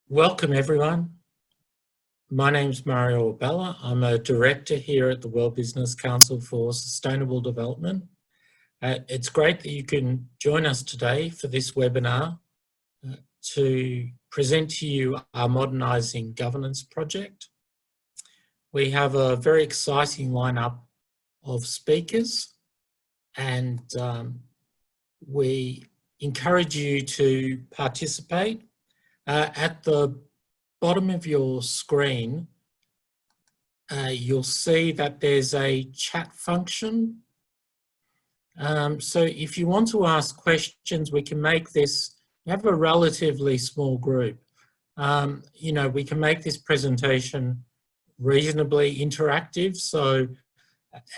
Welcome everyone. My name's Mario Abella. I'm a director here at the World Business Council for Sustainable Development. It's great that you can join us today for this webinar to present to you our Modernizing governance project. We have a very exciting lineup of speakers and we encourage you to participate. At the bottom of your screen, you'll see that there's a chat function. So if you want to ask questions, we can make this, we have a relatively small group. You know, we can make this presentation reasonably interactive. So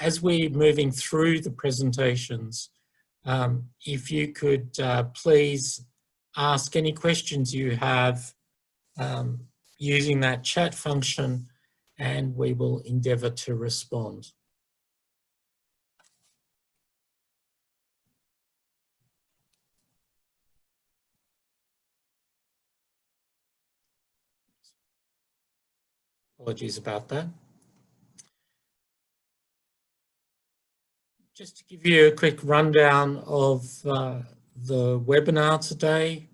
as we're moving through the presentations, if you could please ask any questions you have using that chat function, and we will endeavour to respond. Apologies about that. Just to give you a quick rundown of the webinar today,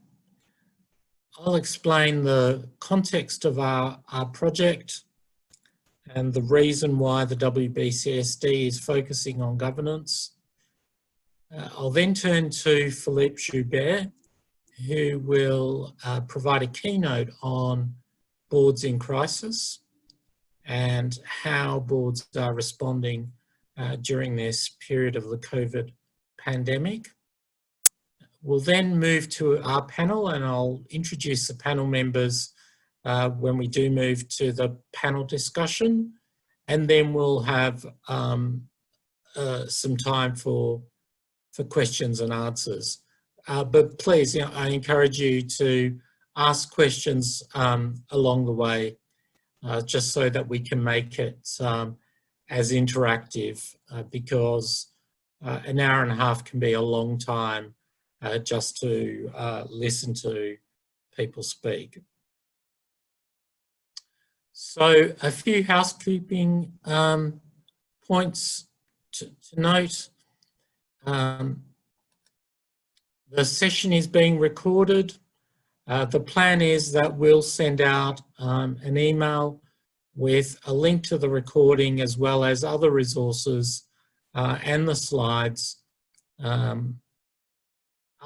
I'll explain the context of our project and the reason why the WBCSD is focusing on governance. I'll then turn to Philippe Joubert, who will provide a keynote on boards in crisis and how boards are responding during this period of the COVID pandemic. We'll then move to our panel, and I'll introduce the panel members when we do move to the panel discussion, and then we'll have some time for questions and answers. But please, I encourage you to ask questions along the way, just so that we can make it as interactive, because an hour and a half can be a long time just to listen to people speak. So a few housekeeping points to note. The session is being recorded. The plan is that we'll send out an email with a link to the recording as well as other resources and the slides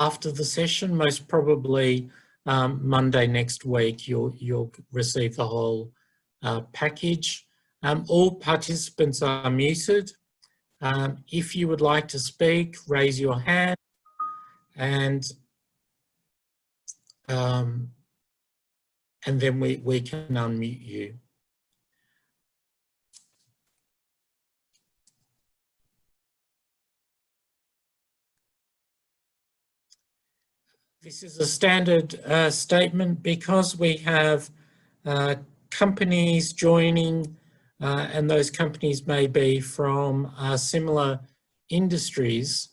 after the session. Most probably Monday next week, you'll receive the whole package. All participants are muted. If you would like to speak, raise your hand, and then we can unmute you. This is a standard statement because we have companies joining, and those companies may be from similar industries.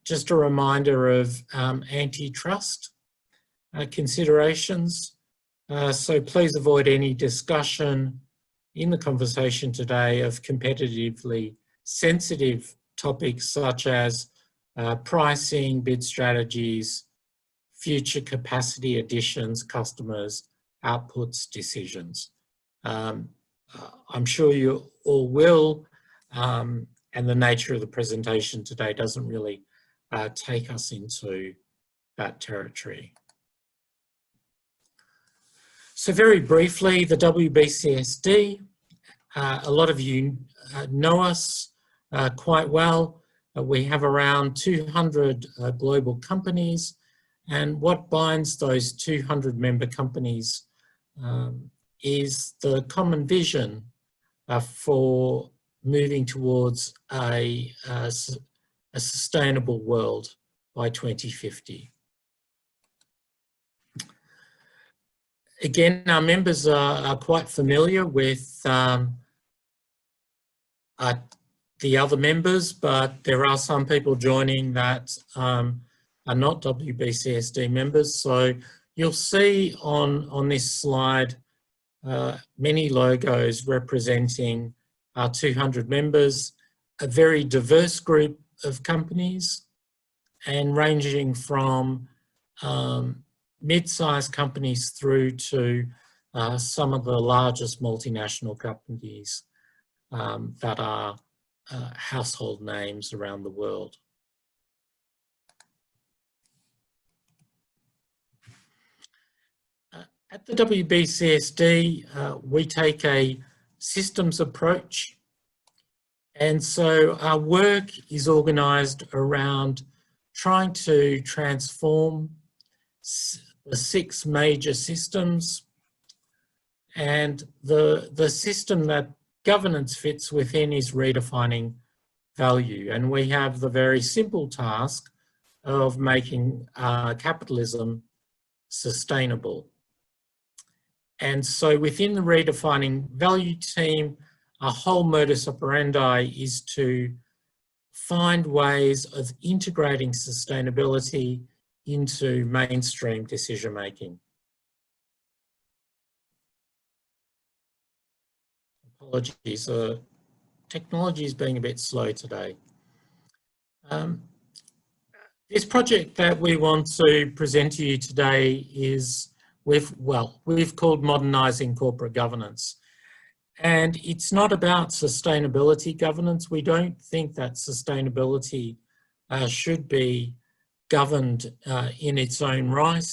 Just a reminder of antitrust considerations. So please avoid any discussion in the conversation today of competitively sensitive topics such as pricing, bid strategies, future capacity additions, customers, outputs, decisions. I'm sure you all will, and the nature of the presentation today doesn't really take us into that territory. So very briefly, the WBCSD, a lot of you know us quite well. We have around 200 global companies, and what binds those 200 member companies is the common vision for moving towards a sustainable world by 2050. Again, our members are quite familiar with the other members, but there are some people joining that are not WBCSD members. So You'll see on this slide many logos representing our 200 members, a very diverse group of companies, and ranging from mid-sized companies through to some of the largest multinational companies that are household names around the world. At the WBCSD, we take a systems approach, and so our work is organised around trying to transform the 6 major systems, and the system that governance fits within is redefining value. And we have the very simple task of making capitalism sustainable. And so within the redefining value team, our whole modus operandi is to find ways of integrating sustainability into mainstream decision making. Apologies, technology is being a bit slow today. This project that we want to present to you today is we've called Modernizing Corporate Governance. And it's not about sustainability governance. We don't think that sustainability should be governed in its own right.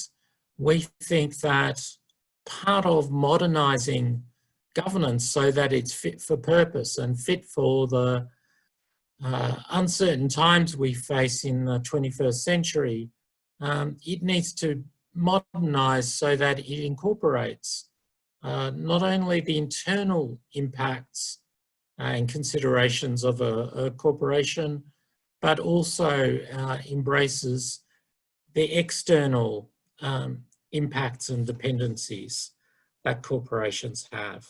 We think that part of modernising governance so that it's fit for purpose and fit for the uncertain times we face in the 21st century, it needs to modernise so that it incorporates not only the internal impacts and considerations of a corporation, but also embraces the external impacts and dependencies that corporations have.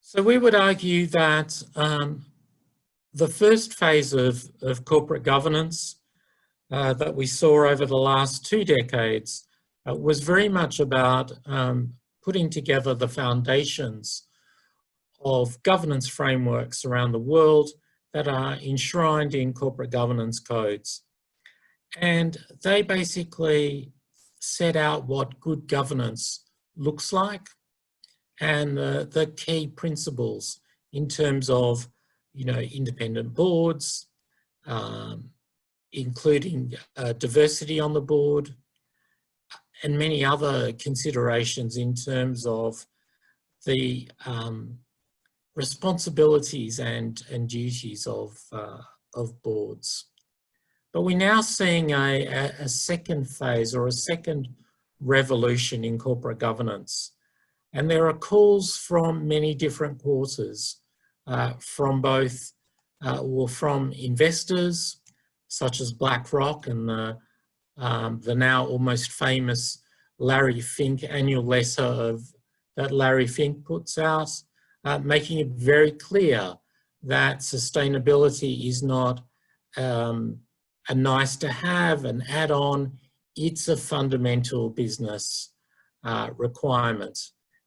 So we would argue that the first phase of corporate governance that we saw over the last 2 decades was very much about putting together the foundations of governance frameworks around the world that are enshrined in corporate governance codes. And they basically set out what good governance looks like and the key principles in terms of, independent boards, including diversity on the board, and many other considerations in terms of the responsibilities and duties of boards. But we're now seeing a second phase or a second revolution in corporate governance. And there are calls from many different quarters, from both, from investors, such as BlackRock and the now almost famous Larry Fink annual letter that Larry Fink puts out, making it very clear that sustainability is not a nice to have, an add-on, it's a fundamental business requirement.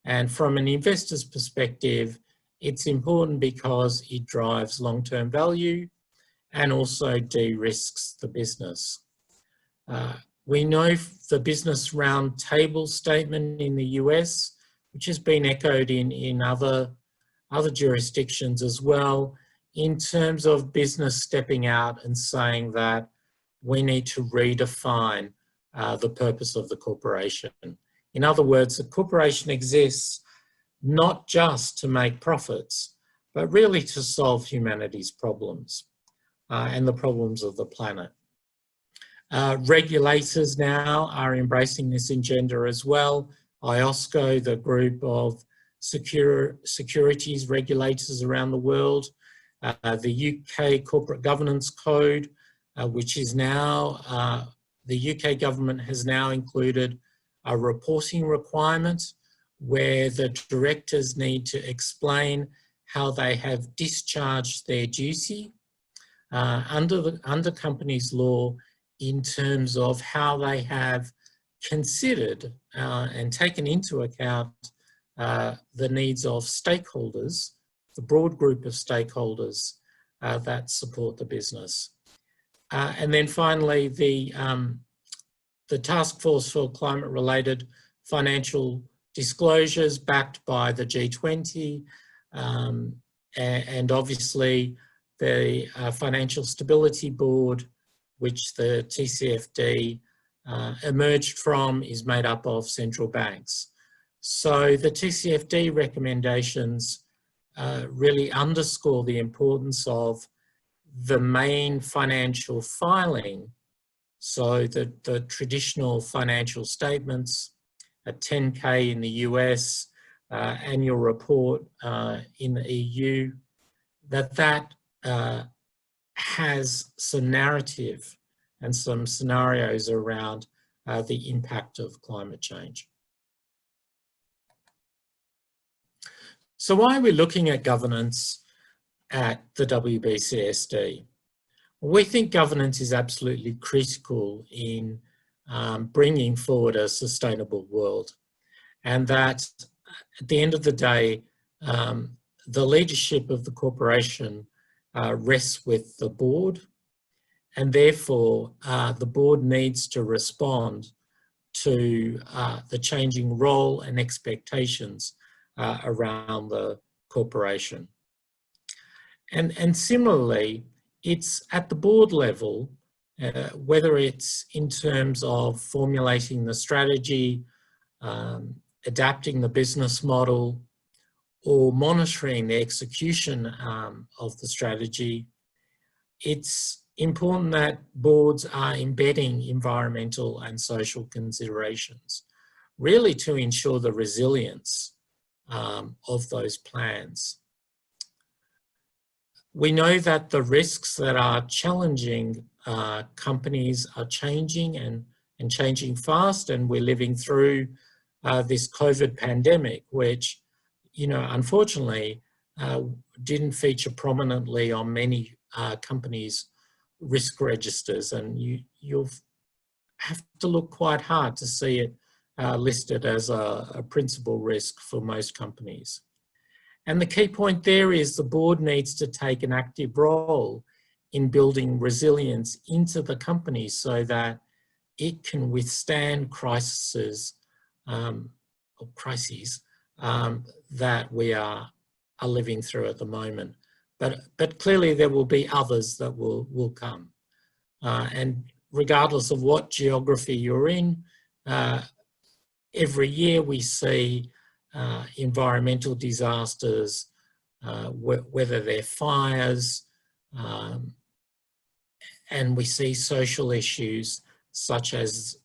And from an investor's perspective, it's important because it drives long-term value and also de-risks the business. We know the Business Roundtable statement in the US, which has been echoed in other jurisdictions as well, in terms of business stepping out and saying that we need to redefine the purpose of the corporation. In other words, the corporation exists not just to make profits, but really to solve humanity's problems and the problems of the planet. Regulators now are embracing this agenda as well. IOSCO, the group of securities regulators around the world, the UK Corporate Governance Code, which is now, the UK government has now included a reporting requirement where the directors need to explain how they have discharged their duty. Under companies law, in terms of how they have considered and taken into account the needs of stakeholders, the broad group of stakeholders that support the business. And then finally, the Task Force for Climate-Related Financial Disclosures, backed by the G20, and obviously the Financial Stability Board, which the TCFD emerged from, is made up of central banks. So the TCFD recommendations really underscore the importance of the main financial filing. So the traditional financial statements, a 10K in the US, annual report in the EU, that has some narrative and some scenarios around the impact of climate change. So why are we looking at governance at the WBCSD? We think governance is absolutely critical in bringing forward a sustainable world, and that at the end of the day, the leadership of the corporation rests with the board, and therefore the board needs to respond to the changing role and expectations around the corporation. And similarly, it's at the board level, whether it's in terms of formulating the strategy, adapting the business model, or monitoring the execution of the strategy, it's important that boards are embedding environmental and social considerations, really to ensure the resilience of those plans. We know that the risks that are challenging companies are changing and changing fast, and we're living through this COVID pandemic, which, unfortunately didn't feature prominently on many companies' risk registers, and you'll have to look quite hard to see it listed as a principal risk for most companies. And the key point there is the board needs to take an active role in building resilience into the company so that it can withstand crises that we are living through at the moment. But clearly there will be others that will come. And regardless of what geography you're in, every year we see environmental disasters, whether they're fires, and we see social issues such as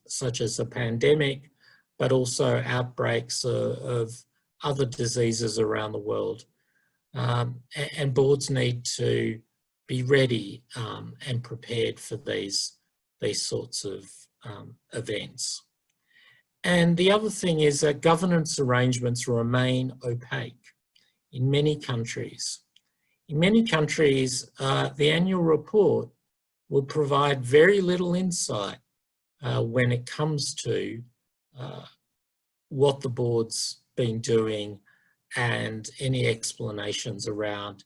a pandemic, but also outbreaks of other diseases around the world. And boards need to be ready and prepared for these sorts of events. And the other thing is that governance arrangements remain opaque in many countries. In many countries, the annual report will provide very little insight when it comes to what the board's been doing and any explanations around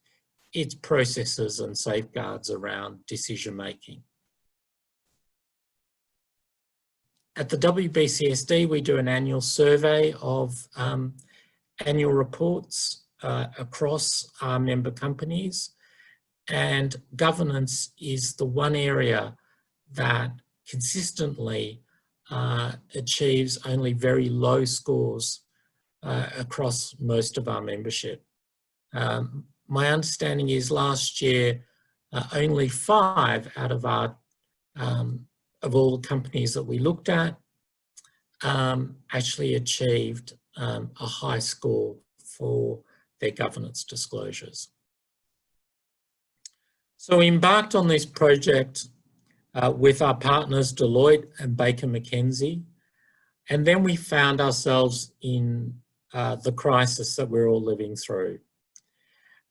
its processes and safeguards around decision making. At the WBCSD, we do an annual survey of annual reports across our member companies, and governance is the one area that consistently achieves only very low scores across most of our membership. My understanding is last year, only 5 out of our of all the companies that we looked at actually achieved a high score for their governance disclosures. So we embarked on this project with our partners Deloitte and Baker McKenzie, and then we found ourselves in the crisis that we're all living through.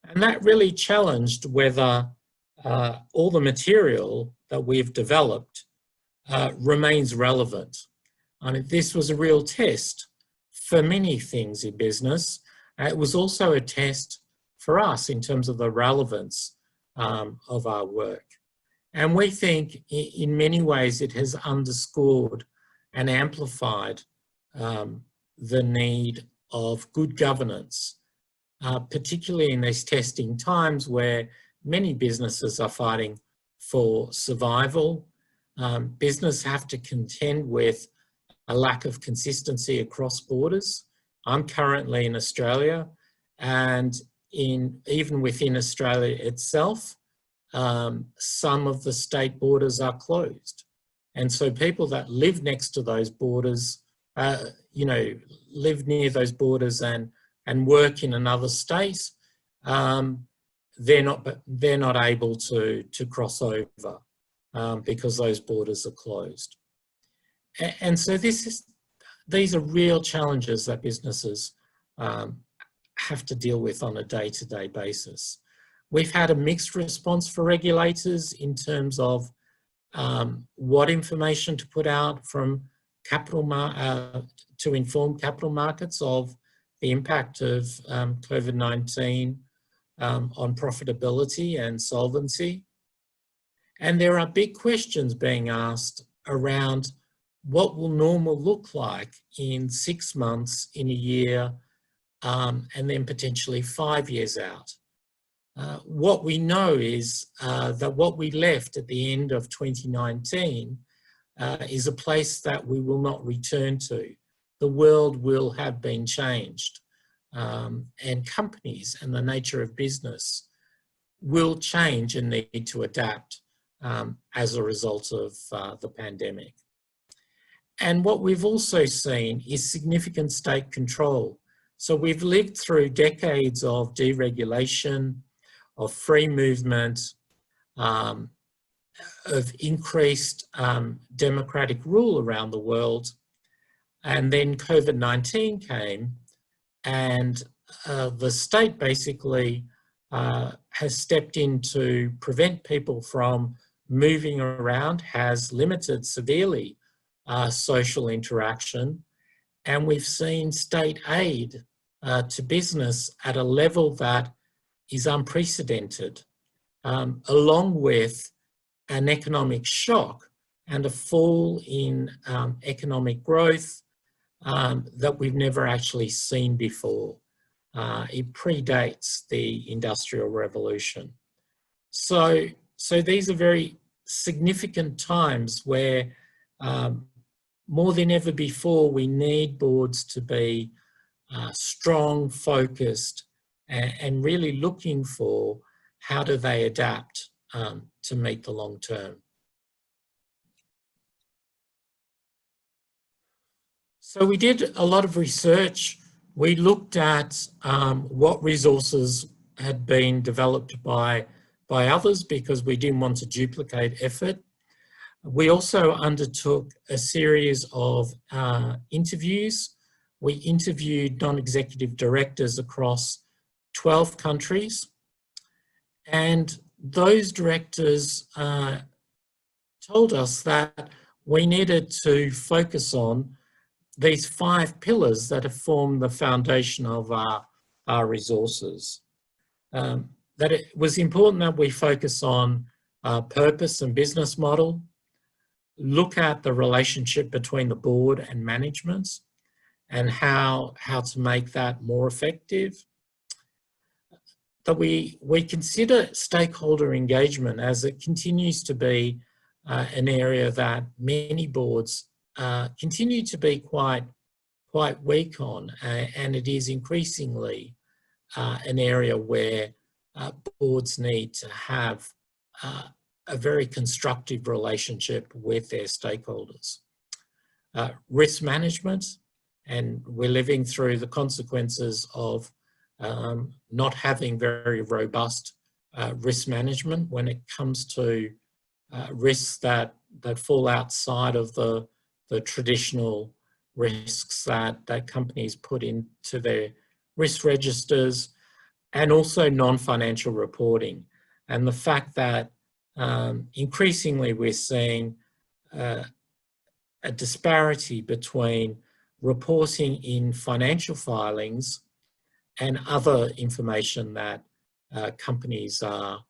And that really challenged whether all the material that we've developed remains relevant. I mean, this was a real test for many things in business. It was also a test for us in terms of the relevance of our work. And we think in many ways it has underscored and amplified the need of good governance, particularly in these testing times where many businesses are fighting for survival. Business have to contend with a lack of consistency across borders. I'm currently in Australia, and even within Australia itself, some of the state borders are closed. And so people that live next to those borders, live near those borders and work in another state, they're not able to cross over because those borders are closed. And so these are real challenges that businesses have to deal with on a day-to-day basis. We've had a mixed response for regulators in terms of what information to put out from to inform capital markets of the impact of COVID-19 on profitability and solvency. And there are big questions being asked around what will normal look like in 6 months, in a year, and then potentially 5 years out. What we know is that what we left at the end of 2019 is a place that we will not return to. The world will have been changed, and companies and the nature of business will change and need to adapt as a result of the pandemic. And what we've also seen is significant state control. So we've lived through decades of deregulation, of free movement, of increased democratic rule around the world. And then COVID-19 came, and the state basically has stepped in to prevent people from moving around, has limited severely social interaction, and we've seen state aid to business at a level that is unprecedented, along with an economic shock and a fall in economic growth that we've never actually seen before. It predates the Industrial Revolution. So these are very significant times where more than ever before, we need boards to be strong, focused, and really looking for how do they adapt to meet the long term. So we did a lot of research. We looked at what resources had been developed by others because we didn't want to duplicate effort. We also undertook a series of interviews. We interviewed non-executive directors across 12 countries, and those directors told us that we needed to focus on these 5 pillars that have formed the foundation of our resources. That it was important that we focus on purpose and business model, look at the relationship between the board and management and how to make that more effective. That we consider stakeholder engagement, as it continues to be an area that many boards continue to be quite weak on, and it is increasingly an area where boards need to have a very constructive relationship with their stakeholders. Risk management, and we're living through the consequences of not having very robust risk management when it comes to risks that fall outside of the traditional risks that companies put into their risk registers, and also non-financial reporting. And the fact that increasingly we're seeing a disparity between reporting in financial filings and other information that companies are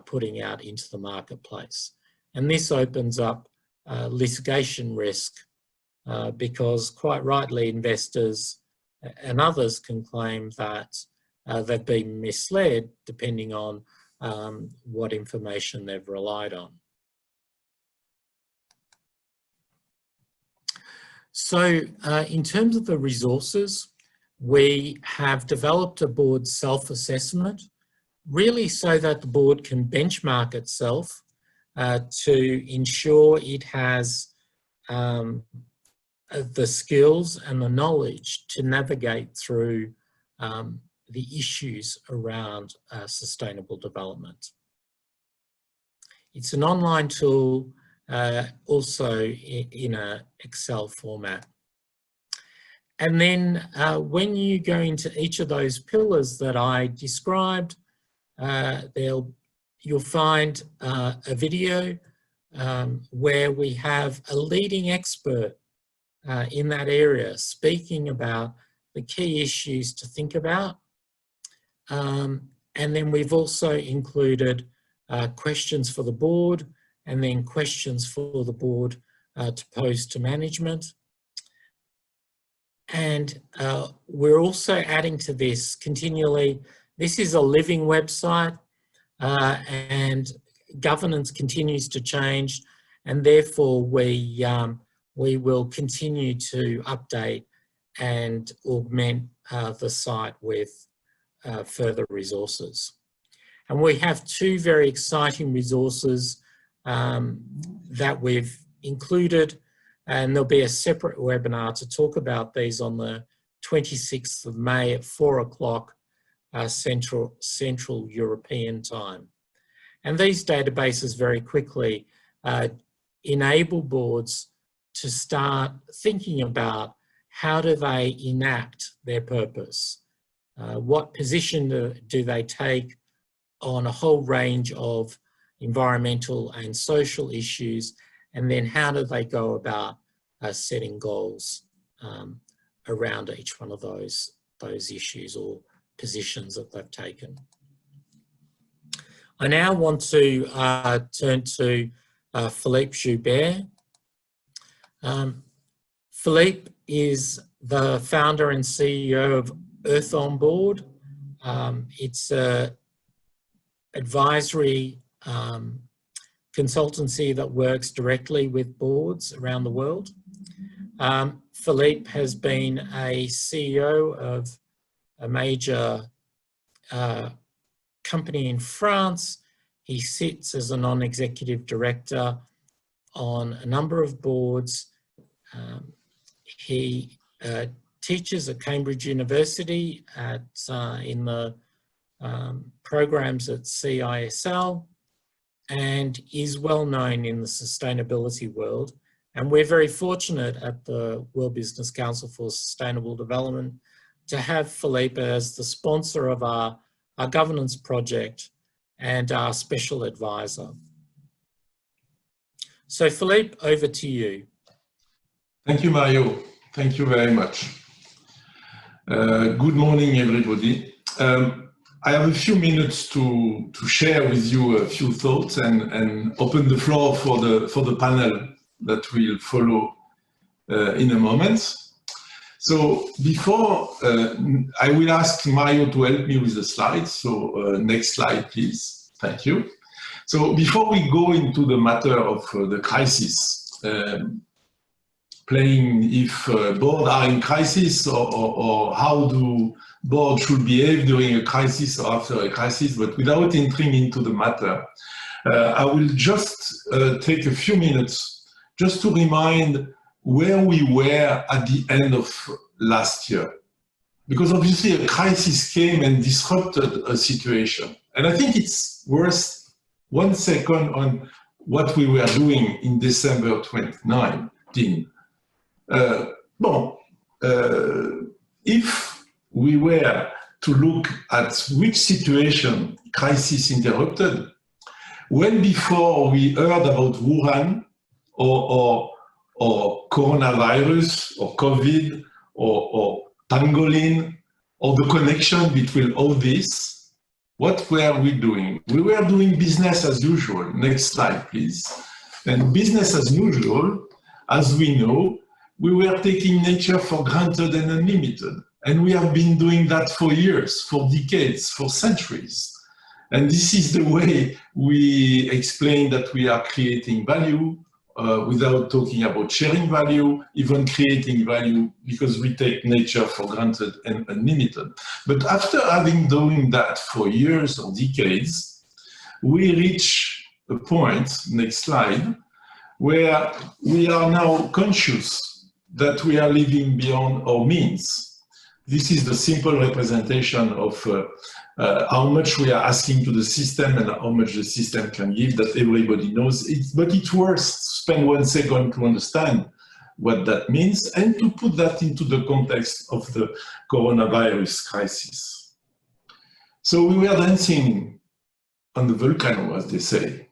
putting out into the marketplace. And this opens up litigation risk because quite rightly investors and others can claim that they've been misled depending on what information they've relied on. So in terms of the resources, we have developed a board self-assessment, really so that the board can benchmark itself to ensure it has the skills and the knowledge to navigate through the issues around sustainable development. It's an online tool, also in an Excel format. And then when you go into each of those pillars that I described, you'll find a video where we have a leading expert in that area speaking about the key issues to think about. And then we've also included questions for the board and then questions for the board to pose to management. And we're also adding to this continually. This is a living website and governance continues to change, and therefore we will continue to update and augment the site with further resources. And we have two very exciting resources that we've included, and there'll be a separate webinar to talk about these on the 26th of May at 4 o'clock Central European time. And these databases very quickly enable boards to start thinking about how do they enact their purpose? What position do they take on a whole range of environmental and social issues, and then how do they go about setting goals around each one of those issues or positions that they've taken. I now want to turn to Philippe Joubert. Philippe is the founder and CEO of Earth on Board. It's an advisory consultancy that works directly with boards around the world. Philippe has been a CEO of a major company in France. He sits as a non-executive director on a number of boards. He teaches at Cambridge University in the programs at CISL, and is well known in the sustainability world. And we're very fortunate at the World Business Council for Sustainable Development to have Philippe as the sponsor of our governance project and our special advisor. So Philippe, over to you. Thank you, Mario. Thank you very much. Good morning, everybody. I have a few minutes to share with you a few thoughts and open the floor for the panel that will follow in a moment. So before, I will ask Mario to help me with the slides. So next slide, please. Thank you. So before we go into the matter of the crisis, playing if boards are in crisis or how do boards should behave during a crisis or after a crisis, but without entering into the matter, I will just take a few minutes just to remind where we were at the end of last year. Because obviously a crisis came and disrupted a situation. And I think it's worth 1 second on what we were doing in December 2019. If we were to look at which situation crisis interrupted, when before we heard about Wuhan or or coronavirus, or COVID, or pangolin, or the connection between all this, what were we doing? We were doing business as usual. Next slide, please. And business as usual, as we know, we were taking nature for granted and unlimited. And we have been doing that for years, for decades, for centuries. And this is the way we explain that we are creating value without talking about sharing value, even creating value, because we take nature for granted and unlimited. But after having done that for years or decades, we reach a point, next slide, where we are now conscious that we are living beyond our means. This is the simple representation of how much we are asking to the system and how much the system can give, that everybody knows it, but it's worth spend 1 second to understand what that means and to put that into the context of the coronavirus crisis. So we were dancing on the volcano, as they say.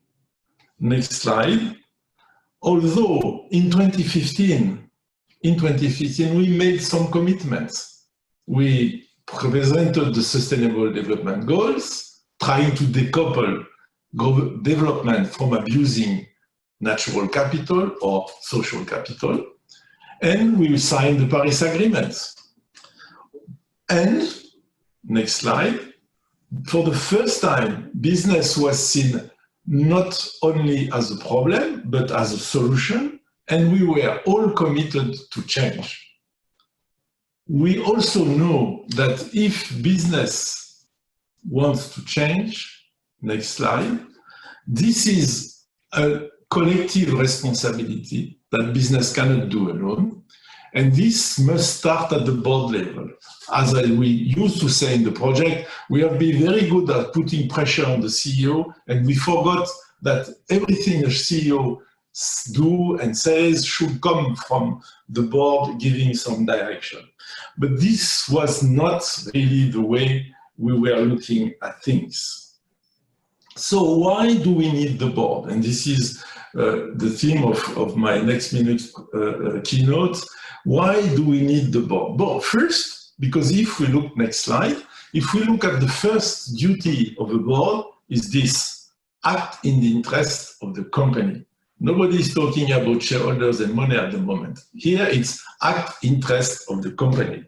Next slide. Although in 2015, we made some commitments. We presented the Sustainable Development Goals, trying to decouple development from abusing natural capital or social capital, and we signed the Paris Agreement. And, next slide, for the first time, business was seen not only as a problem, but as a solution, and we were all committed to change. We also know that if business wants to change, next slide, this is a collective responsibility that business cannot do alone. And this must start at the board level. As we used to say in the project, we have been very good at putting pressure on the CEO, and we forgot that everything a CEO do and says should come from the board giving some direction. But this was not really the way we were looking at things. So why do we need the board? And this is the theme of my next minute keynote. Why do we need the board? Well, first, because if we look, next slide, if we look at the first duty of a board is this: act in the interest of the company. Nobody is talking about shareholders and money at the moment. Here it's act interest of the company.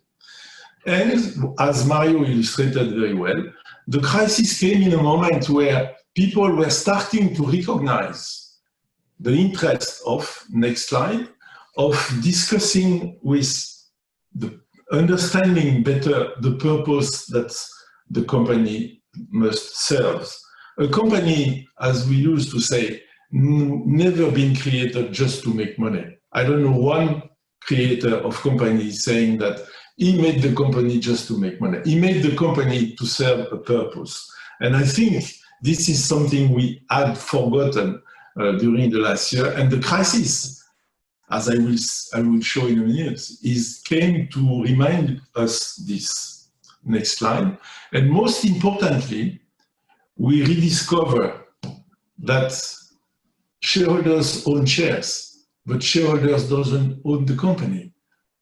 And as Mario illustrated very well, the crisis came in a moment where people were starting to recognize the interest of, next slide, of discussing with the understanding better the purpose that the company must serve. A company, as we used to say, never been created just to make money. I don't know one creator of company saying that he made the company just to make money. He made the company to serve a purpose. And I think this is something we had forgotten during the last year. And the crisis, as I will show in a minute, came to remind us this. Next slide. And most importantly, we rediscover that shareholders own shares, but shareholders don't own the company.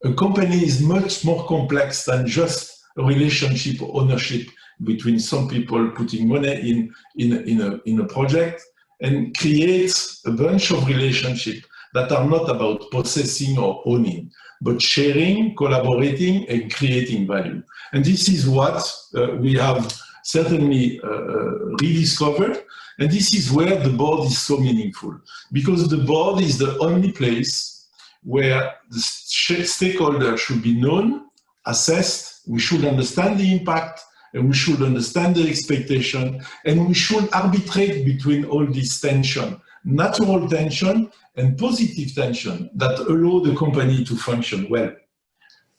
A company is much more complex than just a relationship or ownership between some people putting money in a project, and creates a bunch of relationships that are not about possessing or owning, but sharing, collaborating, and creating value. And this is what we have certainly rediscovered. And this is where the board is so meaningful, because the board is the only place where the stakeholder should be known, assessed, we should understand the impact, and we should understand the expectation, and we should arbitrate between all this tension, natural tension and positive tension that allow the company to function well.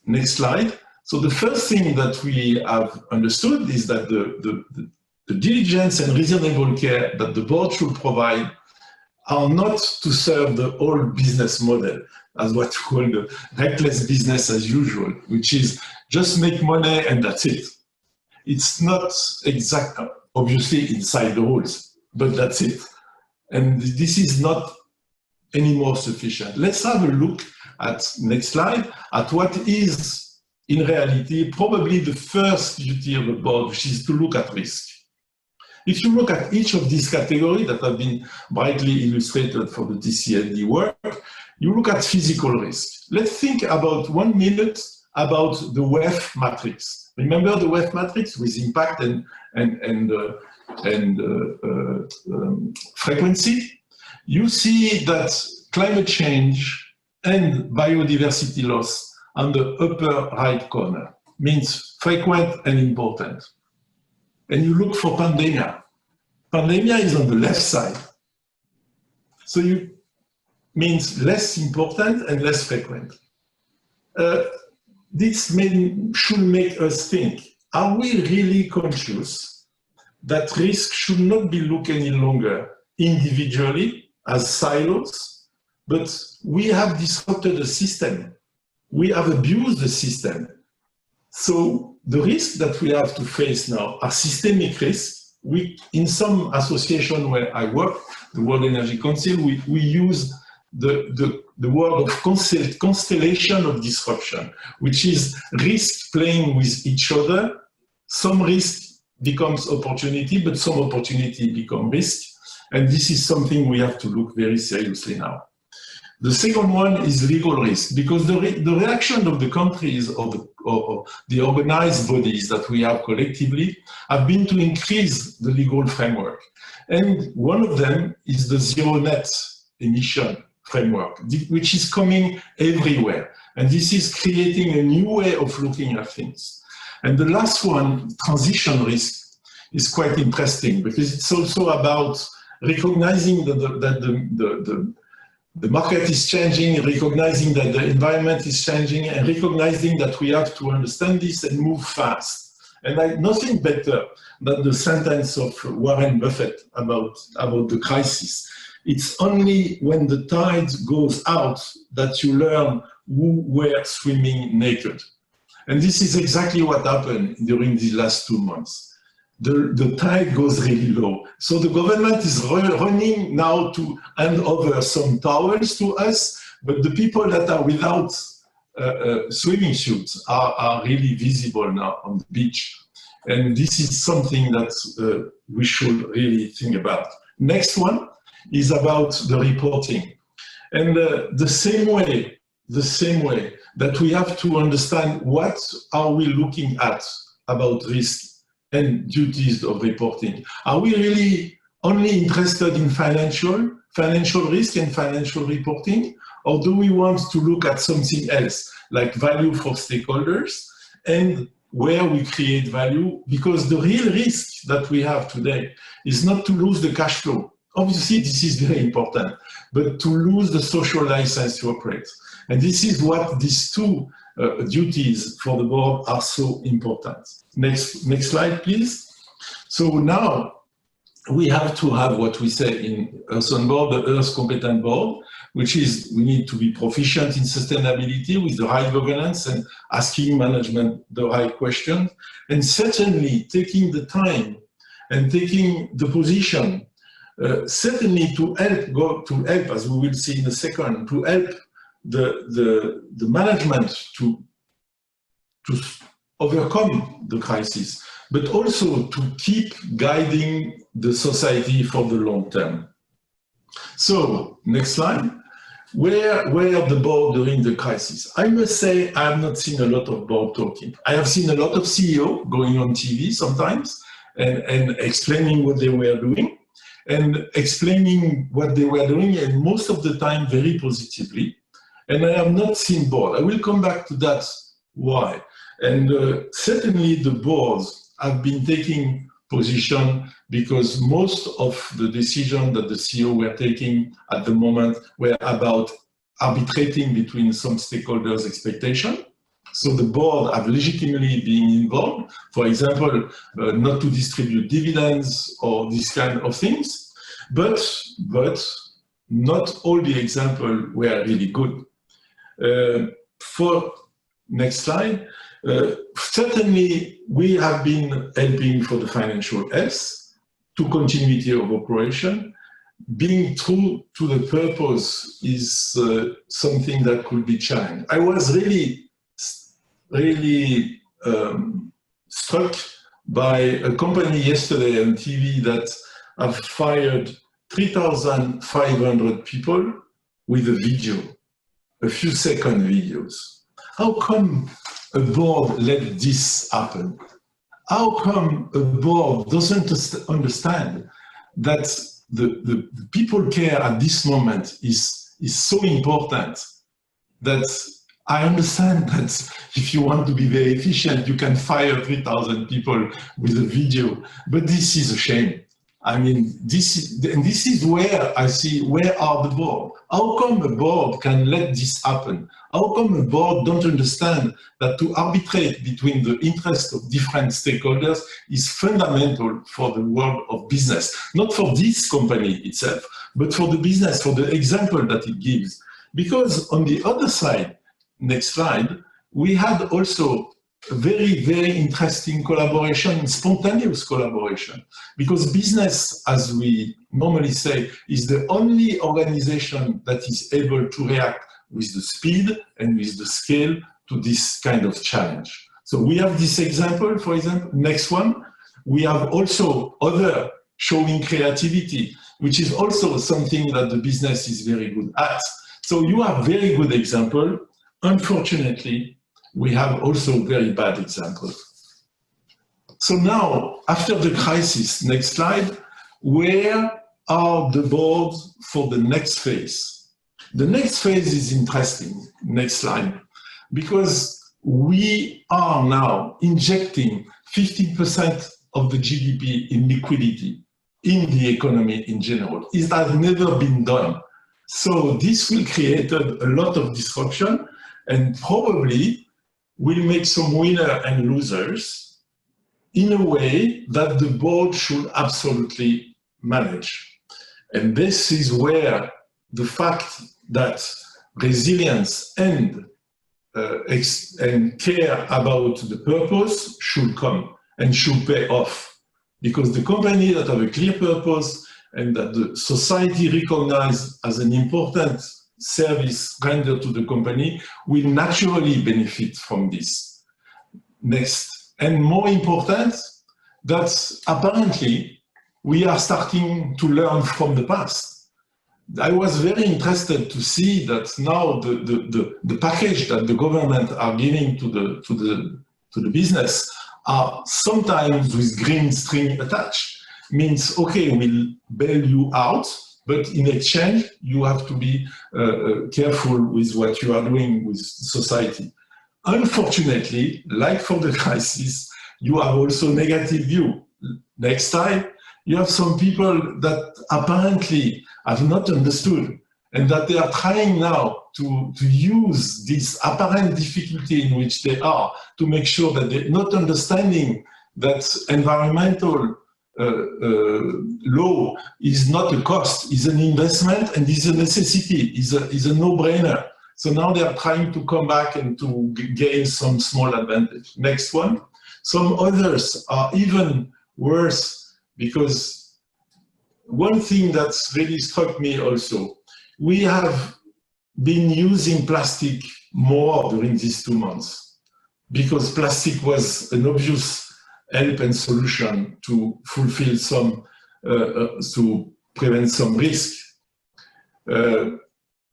Next slide. So the first thing that we have understood is that the diligence and reasonable care that the board should provide are not to serve the old business model, as what we call the reckless business as usual, which is just make money and that's it. It's not exact, obviously inside the rules, but that's it. And this is not anymore sufficient. Let's have a look at, next slide, at what is in reality probably the first duty of the board, which is to look at risk. If you look at each of these categories that have been brightly illustrated for the TCLD work, you look at physical risk. Let's think about 1 minute about the WEF matrix. Remember the WEF matrix with impact and frequency? You see that climate change and biodiversity loss on the upper right corner means frequent and important. And you look for pandemia. Pandemia is on the left side. So you means less important and less frequent. This should make us think, are we really conscious that risk should not be looked any longer individually as silos, but we have disrupted the system. We have abused the system. So the risks that we have to face now are systemic risks. In some association where I work, the World Energy Council, we use the word of constellation of disruption, which is risk playing with each other. Some risk becomes opportunity, but some opportunity become risk. And this is something we have to look very seriously now. The second one is legal risk, because the reaction of the countries or the organized bodies that we have collectively have been to increase the legal framework. And one of them is the zero net emission framework, which is coming everywhere. And this is creating a new way of looking at things. And the last one, transition risk, is quite interesting because it's also about recognizing that the market is changing, recognizing that the environment is changing, and recognizing that we have to understand this and move fast. And nothing better than the sentence of Warren Buffett about the crisis. It's only when the tide goes out that you learn who were swimming naked. And this is exactly what happened during the last 2 months. The tide goes really low. So the government is running now to hand over some towels to us, but the people that are without swimming suits are really visible now on the beach. And this is something that we should really think about. Next one is about the reporting. And the same way that we have to understand what are we looking at about risk and duties of reporting. Are we really only interested in financial risk and financial reporting? Or do we want to look at something else, like value for stakeholders and where we create value? Because the real risk that we have today is not to lose the cash flow. Obviously, this is very important, but to lose the social license to operate. And this is what these two duties for the board are so important. Next slide, please. So now we have to have what we say in Earth on Board, the Earth Competent Board, which is we need to be proficient in sustainability with the right governance and asking management the right questions, and certainly taking the time and taking the position, certainly to help, as we will see in a second, to help the management to overcome the crisis, but also to keep guiding the society for the long term. So, next slide. Where were the board during the crisis? I must say I have not seen a lot of board talking. I have seen a lot of CEO going on TV sometimes and explaining what they were doing, and most of the time very positively. And I have not seen board. I will come back to that why. And certainly the boards have been taking position because most of the decisions that the CEO were taking at the moment were about arbitrating between some stakeholders' expectations. So the board have legitimately been involved, for example, not to distribute dividends or this kind of things, but not all the examples were really good. For next slide, certainly we have been helping for the financial health to continuity of operation, being true to the purpose is something that could be challenged. I was really struck by a company yesterday on TV that have fired 3,500 people with a video, a few second videos. How come a board let this happen? How come a board doesn't understand that the people care at this moment is so important that I understand that if you want to be very efficient, you can fire 3,000 people with a video, but this is a shame. I mean, this is where I see, where are the board? How come a board can let this happen? How come a board don't understand that to arbitrate between the interests of different stakeholders is fundamental for the world of business? Not for this company itself, but for the business, for the example that it gives. Because on the other side, next slide, we had also a very, very interesting collaboration, spontaneous collaboration, because business, as we normally say, is the only organization that is able to react with the speed and with the scale to this kind of challenge. So we have this example, for example, next one. We have also other showing creativity, which is also something that the business is very good at. So you have very good example. Unfortunately, we have also very bad examples. So now, after the crisis, next slide, where are the boards for the next phase? The next phase is interesting, next slide, because we are now injecting 15% of the GDP in liquidity in the economy in general. It has never been done. So this will create a lot of disruption and probably will make some winners and losers in a way that the board should absolutely manage. And this is where the fact that resilience and care about the purpose should come and should pay off. Because the company that have a clear purpose and that the society recognizes as an important service rendered to the company will naturally benefit from this. Next, and more important, that apparently we are starting to learn from the past. I was very interested to see that now the package that the government are giving to the business are sometimes with green string attached. Means, okay, we'll bail you out, but in exchange, you have to be careful with what you are doing with society. Unfortunately, like for the crisis, you have also negative view. Next slide, you have some people that apparently have not understood and that they are trying now to use this apparent difficulty in which they are to make sure that they're not understanding that environmental law is not a cost, is an investment and is a necessity, is a no-brainer. So now they are trying to come back and to gain some small advantage. Next one. Some others are even worse because one thing that's really struck me also, we have been using plastic more during these 2 months because plastic was an obvious help and solution to fulfill some, to prevent some risk.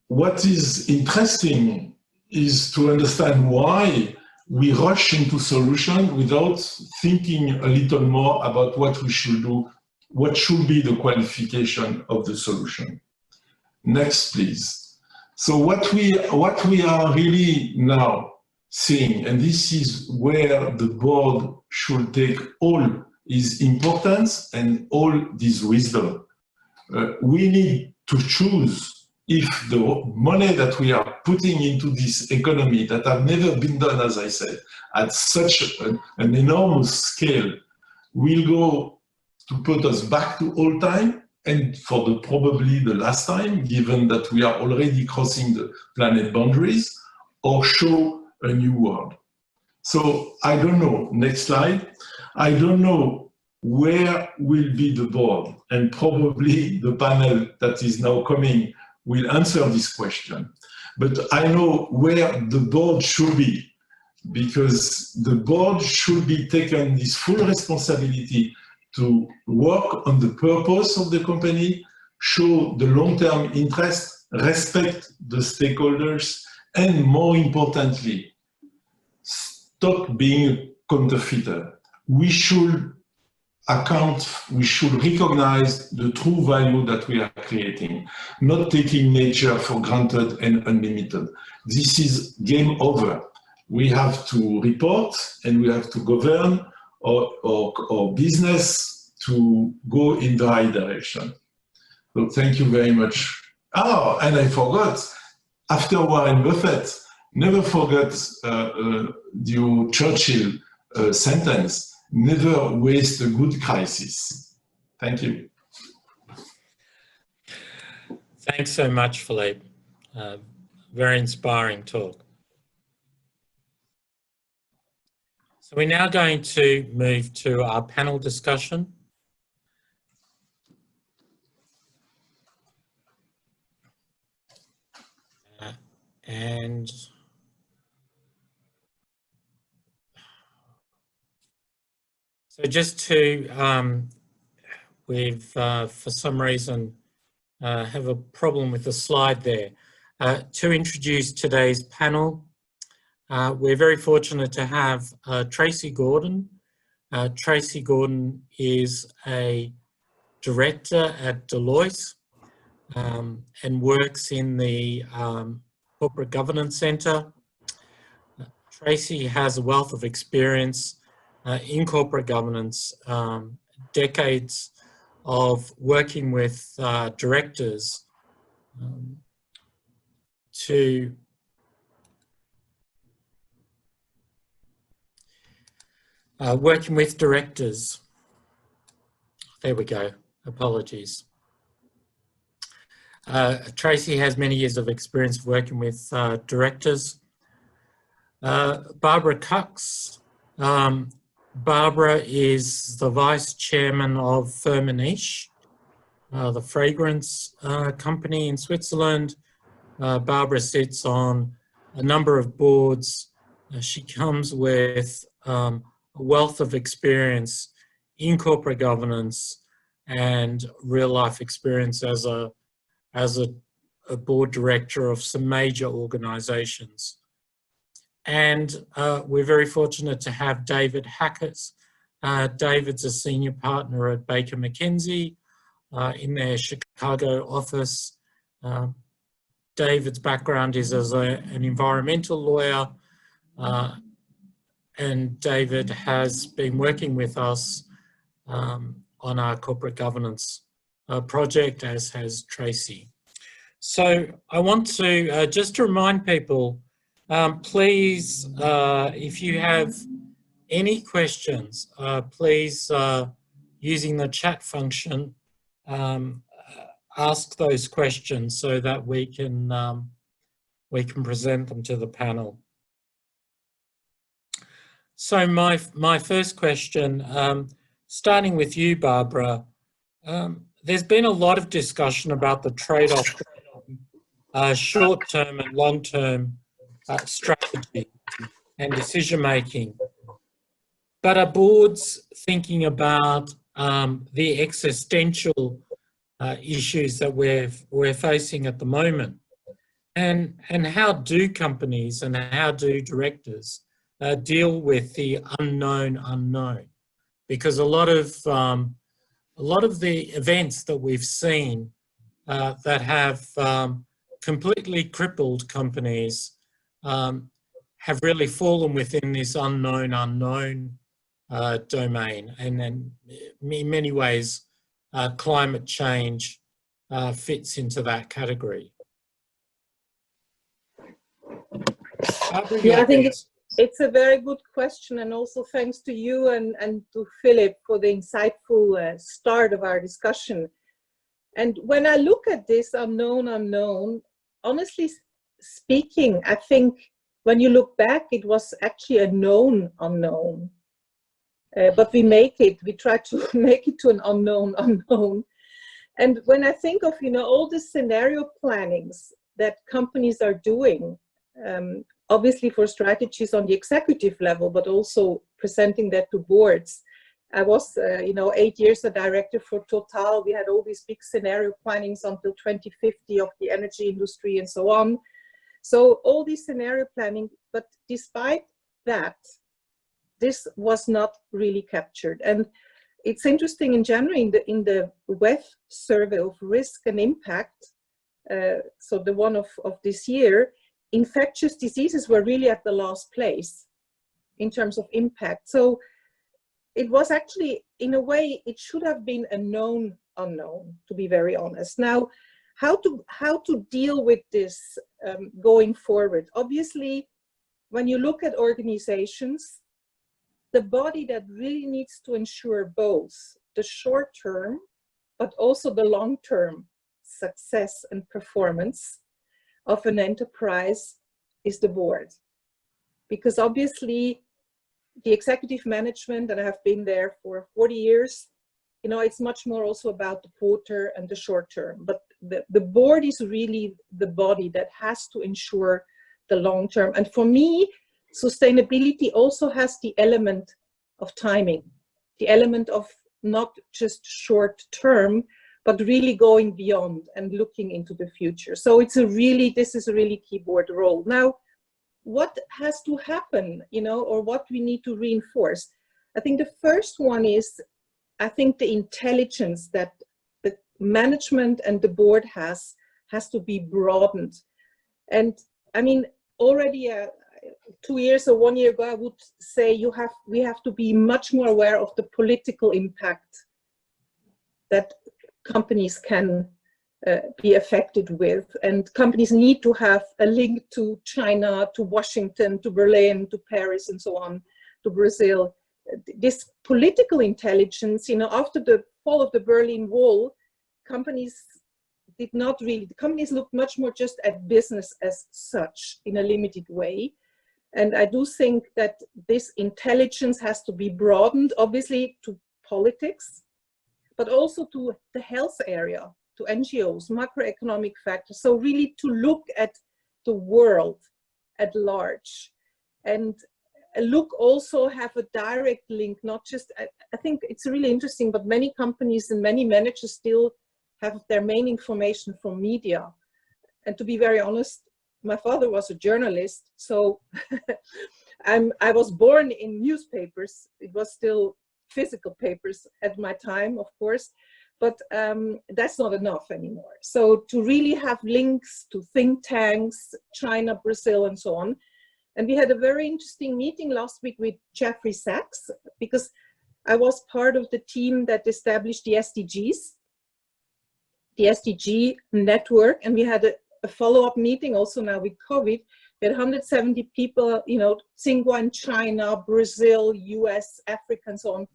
What is interesting is to understand why we rush into solution without thinking a little more about what we should do, what should be the qualification of the solution. Next, please. So what we are really now seeing, and this is where the board should take all its importance and all this wisdom. We need to choose if the money that we are putting into this economy that have never been done, as I said, at such an enormous scale, will go to put us back to old time and for probably the last time, given that we are already crossing the planet boundaries, or show a new world. So I don't know, next slide. I don't know where will be the board? And probably the panel that is now coming will answer this question. But I know where the board should be, because the board should be taken this full responsibility to work on the purpose of the company, show the long-term interest, respect the stakeholders, and more importantly, stop being a counterfeiter. We should we should recognize the true value that we are creating, not taking nature for granted and unlimited. This is game over. We have to report and we have to govern our business to go in the right direction. So thank you very much. Oh, and I forgot, after Warren Buffett, never forget the Churchill sentence, never waste a good crisis. Thank you. Thanks so much, Philippe. Very inspiring talk. So we're now going to move to our panel discussion. And so just to, we've for some reason have a problem with the slide there. To introduce today's panel, we're very fortunate to have Tracy Gordon. Tracy Gordon is a director at Deloitte and works in the Corporate Governance Center. Tracy has a wealth of experience in corporate governance, decades of working with directors to working with directors. There we go, apologies. Tracy has many years of experience working with directors. Barbara Cox. Barbara is the vice chairman of Firmenich, the fragrance company in Switzerland. Barbara sits on a number of boards. She comes with a wealth of experience in corporate governance and real life experience as a board director of some major organizations. And we're very fortunate to have David Hackett. David's a senior partner at Baker McKenzie in their Chicago office. David's background is as an environmental lawyer, and David has been working with us on our corporate governance project, as has Tracy. So I want to just to remind people, please, if you have any questions, please, using the chat function, ask those questions so that we can present them to the panel. So my first question, starting with you, Barbara, there's been a lot of discussion about the trade-off short-term and long-term strategy and decision-making. But are boards thinking about the existential issues that we're facing at the moment? And how do companies and how do directors deal with the unknown unknown? Because a lot of the events that we've seen that have completely crippled companies have really fallen within this unknown unknown domain, and then in many ways climate change fits into that category. Yeah, I think it's a very good question, and also thanks to you and to Philip for the insightful start of our discussion. And when I look at this unknown, honestly speaking, I think when you look back, it was actually a known unknown. but we try to make it to an unknown. And when I think of, all the scenario plannings that companies are doing, obviously for strategies on the executive level, but also presenting that to boards. I was, 8 years a director for Total. We had all these big scenario plannings until 2050 of the energy industry and so on. So all these scenario planning, but despite that, this was not really captured. And it's interesting in January in the WEF survey of risk and impact, so the one of this year, infectious diseases were really at the last place in terms of impact. So it was actually, in a way, it should have been a known unknown, to be very honest. Now, how to deal with this going forward? Obviously, when you look at organizations, the body that really needs to ensure both the short term, but also the long term success and performance of an enterprise is the board. Because obviously, the executive management, and I have been there for 40 years, it's much more also about the quarter and the short term. But the board is really the body that has to ensure the long term. And for me, sustainability also has the element of timing, the element of not just short term, but really going beyond and looking into the future. So this is a really key board role. Now, what has to happen, or what we need to reinforce? I think the first one is, I think the intelligence that the management and the board has to be broadened. And I mean, already 2 years or 1 year ago, I would say we have to be much more aware of the political impact that companies can be affected with. And companies need to have a link to China, to Washington, to Berlin, to Paris, and so on, to Brazil. This political intelligence, after the fall of the Berlin Wall, companies looked much more just at business as such in a limited way. And I do think that this intelligence has to be broadened, obviously, to politics, but also to the health area, to NGOs, macroeconomic factors. So really to look at the world at large, and also have a direct link, not just, I think it's really interesting, but many companies and many managers still have their main information from media. And to be very honest, my father was a journalist, so I was born in newspapers. It was still physical papers at my time, of course, but that's not enough anymore. So to really have links to think tanks, China, Brazil, and so on. And we had a very interesting meeting last week with Jeffrey Sachs, because I was part of the team that established the SDGs, the SDG network, and we had a follow-up meeting also now with COVID. We had 170 people, Tsinghua in China, Brazil, US, Africa, and so on.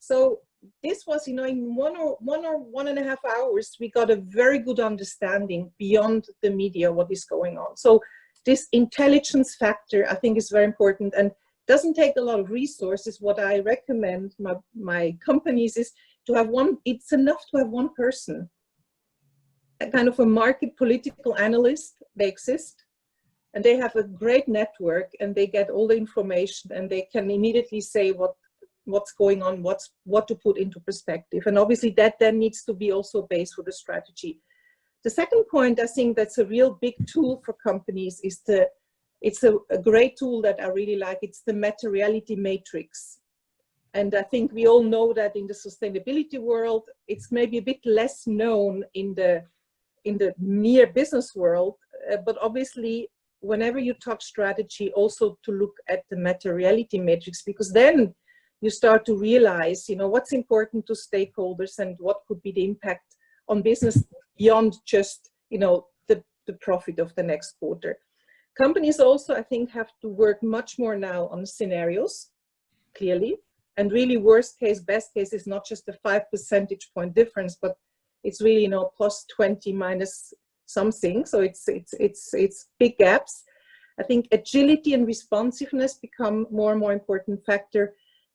So this was, in 1.5 hours, we got a very good understanding beyond the media what is going on. So this intelligence factor, I think, is very important and doesn't take a lot of resources. What I recommend my companies is to have it's enough to have one person, a kind of a market political analyst. They exist, and they have a great network, and they get all the information, and they can immediately say what's going on, what to put into perspective. And obviously that then needs to be also a base for the strategy. The second point, I think that's a real big tool for companies, is it's a great tool that I really like. It's the materiality matrix. And I think we all know that in the sustainability world, it's maybe a bit less known in the near business world, but obviously whenever you talk strategy, also to look at the materiality matrix, because then you start to realize, what's important to stakeholders and what could be the impact on business beyond just, the profit of the next quarter. Companies also, I think, have to work much more now on scenarios, clearly, and really worst case, best case is not just a 5 percentage point difference, but it's really, plus 20 minus something. So it's big gaps. I think agility and responsiveness become more and more important factor.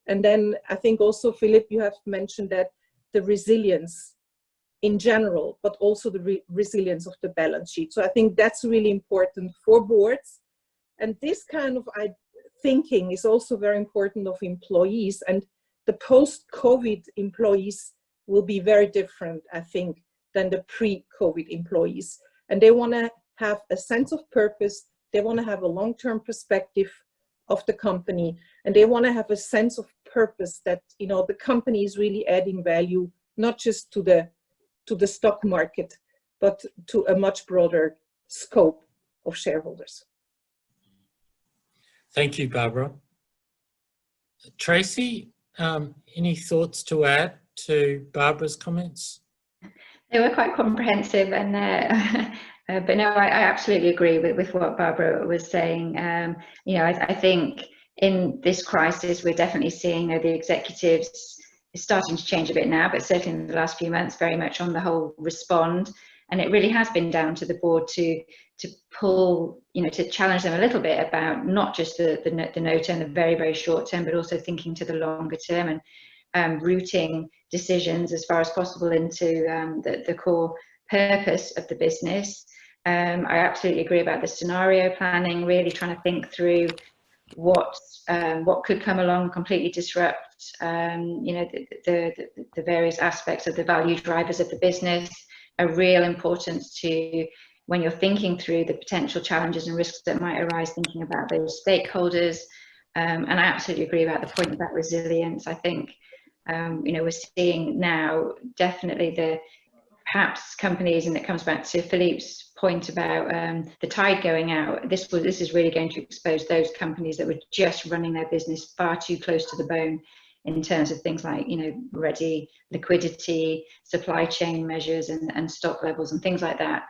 And then I think also, Philip, you have mentioned that the resilience in general, but also the resilience of the balance sheet. So I think that's really important for boards. And this kind of thinking is also very important of employees. And the post-COVID employees will be very different, I think, than the pre-COVID employees. And they want to have a sense of purpose. They want to have a long-term perspective of the company, and they want to have a sense of purpose that, you know, the company is really adding value, not just to the stock market, but to a much broader scope of shareholders. Thank you, Barbara. Tracy, any thoughts to add to Barbara's comments? They were quite comprehensive, and but no, I absolutely agree with what Barbara was saying. You know, I think in this crisis, we're definitely seeing the executives is starting to change a bit now, but certainly in the last few months, very much on the whole respond. And it really has been down to the board to pull, you know, to challenge them a little bit about not just the no term, the very, very short term, but also thinking to the longer term and rooting decisions as far as possible into the core purpose of the business. I absolutely agree about the scenario planning, really trying to think through what could come along, completely disrupt, you know, the various aspects of the value drivers of the business. A real importance to, when you're thinking through the potential challenges and risks that might arise, thinking about those stakeholders. And I absolutely agree about the point about resilience. I think, you know, we're seeing now definitely perhaps companies, and it comes back to Philippe's point about the tide going out. This is really going to expose those companies that were just running their business far too close to the bone in terms of things like, you know, ready liquidity, supply chain measures, and stock levels and things like that.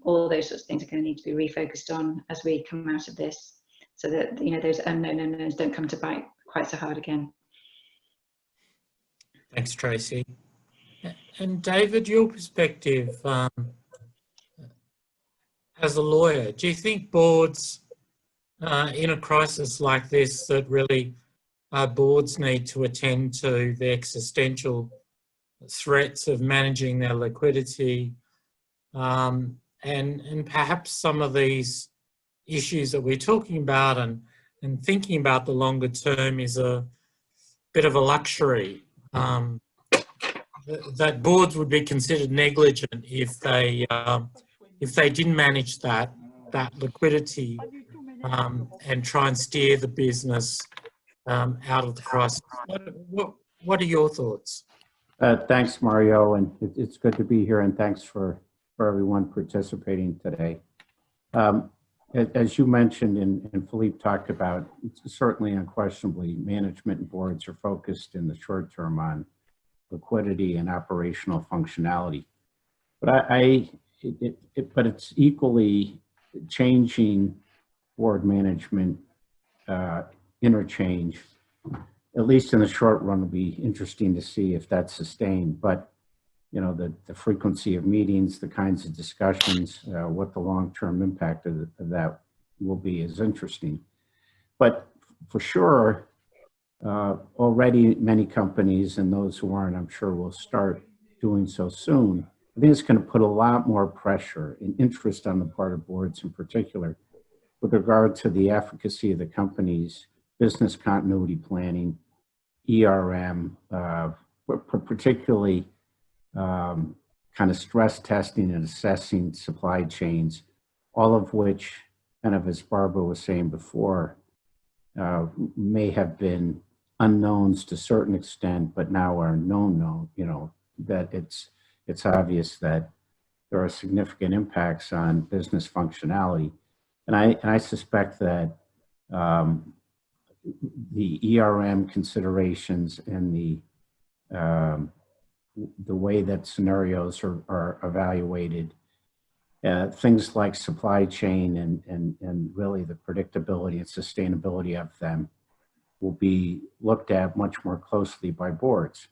All those sorts of things are going to need to be refocused on as we come out of this, so that, you know, those unknown unknowns don't come to bite quite so hard again. Thanks, Tracy. And David, your perspective as a lawyer, do you think boards in a crisis like this, that really boards need to attend to the existential threats of managing their liquidity, and perhaps some of these issues that we're talking about and thinking about the longer term is a bit of a luxury, that boards would be considered negligent if they didn't manage that liquidity and try and steer the business out of the crisis. What are your thoughts? Thanks, Mario, and it's good to be here, and thanks for everyone participating today. As you mentioned and Philippe talked about, certainly unquestionably, management and boards are focused in the short term on liquidity and operational functionality. But but it's equally changing board management interchange. At least in the short run, will be interesting to see if that's sustained. But, you know, the frequency of meetings, the kinds of discussions, what the long-term impact of that will be is interesting. But for sure, already many companies, and those who aren't, I'm sure will start doing so soon. I think it's going to put a lot more pressure and interest on the part of boards in particular with regard to the efficacy of the company's business continuity planning, ERM, particularly kind of stress testing and assessing supply chains, all of which, kind of as Barbara was saying before, may have been unknowns to a certain extent, but now are known, you know, that it's obvious that there are significant impacts on business functionality. And I suspect that the ERM considerations and the way that scenarios are evaluated, things like supply chain and really the predictability and sustainability of them will be looked at much more closely by boards.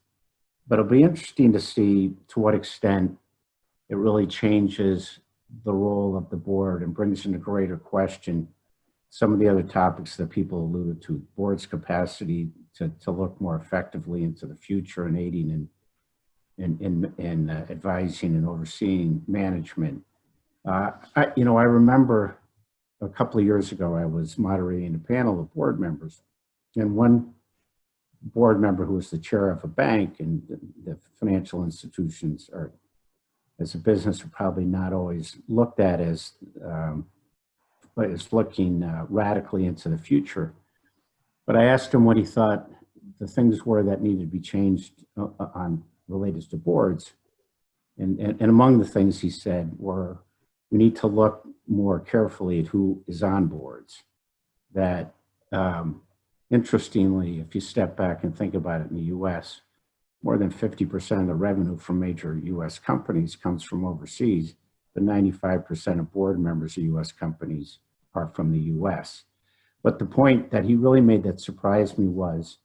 But it'll be interesting to see to what extent it really changes the role of the board and brings into greater question some of the other topics that people alluded to, board's capacity to look more effectively into the future and aiding in advising and overseeing management. I remember a couple of years ago, I was moderating a panel of board members, and one board member who was the chair of a bank, and the financial institutions are, as a business, are probably not always looked at as looking radically into the future. But I asked him what he thought the things were that needed to be changed related to boards. And among the things he said were, we need to look more carefully at who is on boards. That, interestingly, if you step back and think about it in the US, more than 50% of the revenue from major US companies comes from overseas, but 95% of board members of US companies are from the US. But the point that he really made that surprised me was,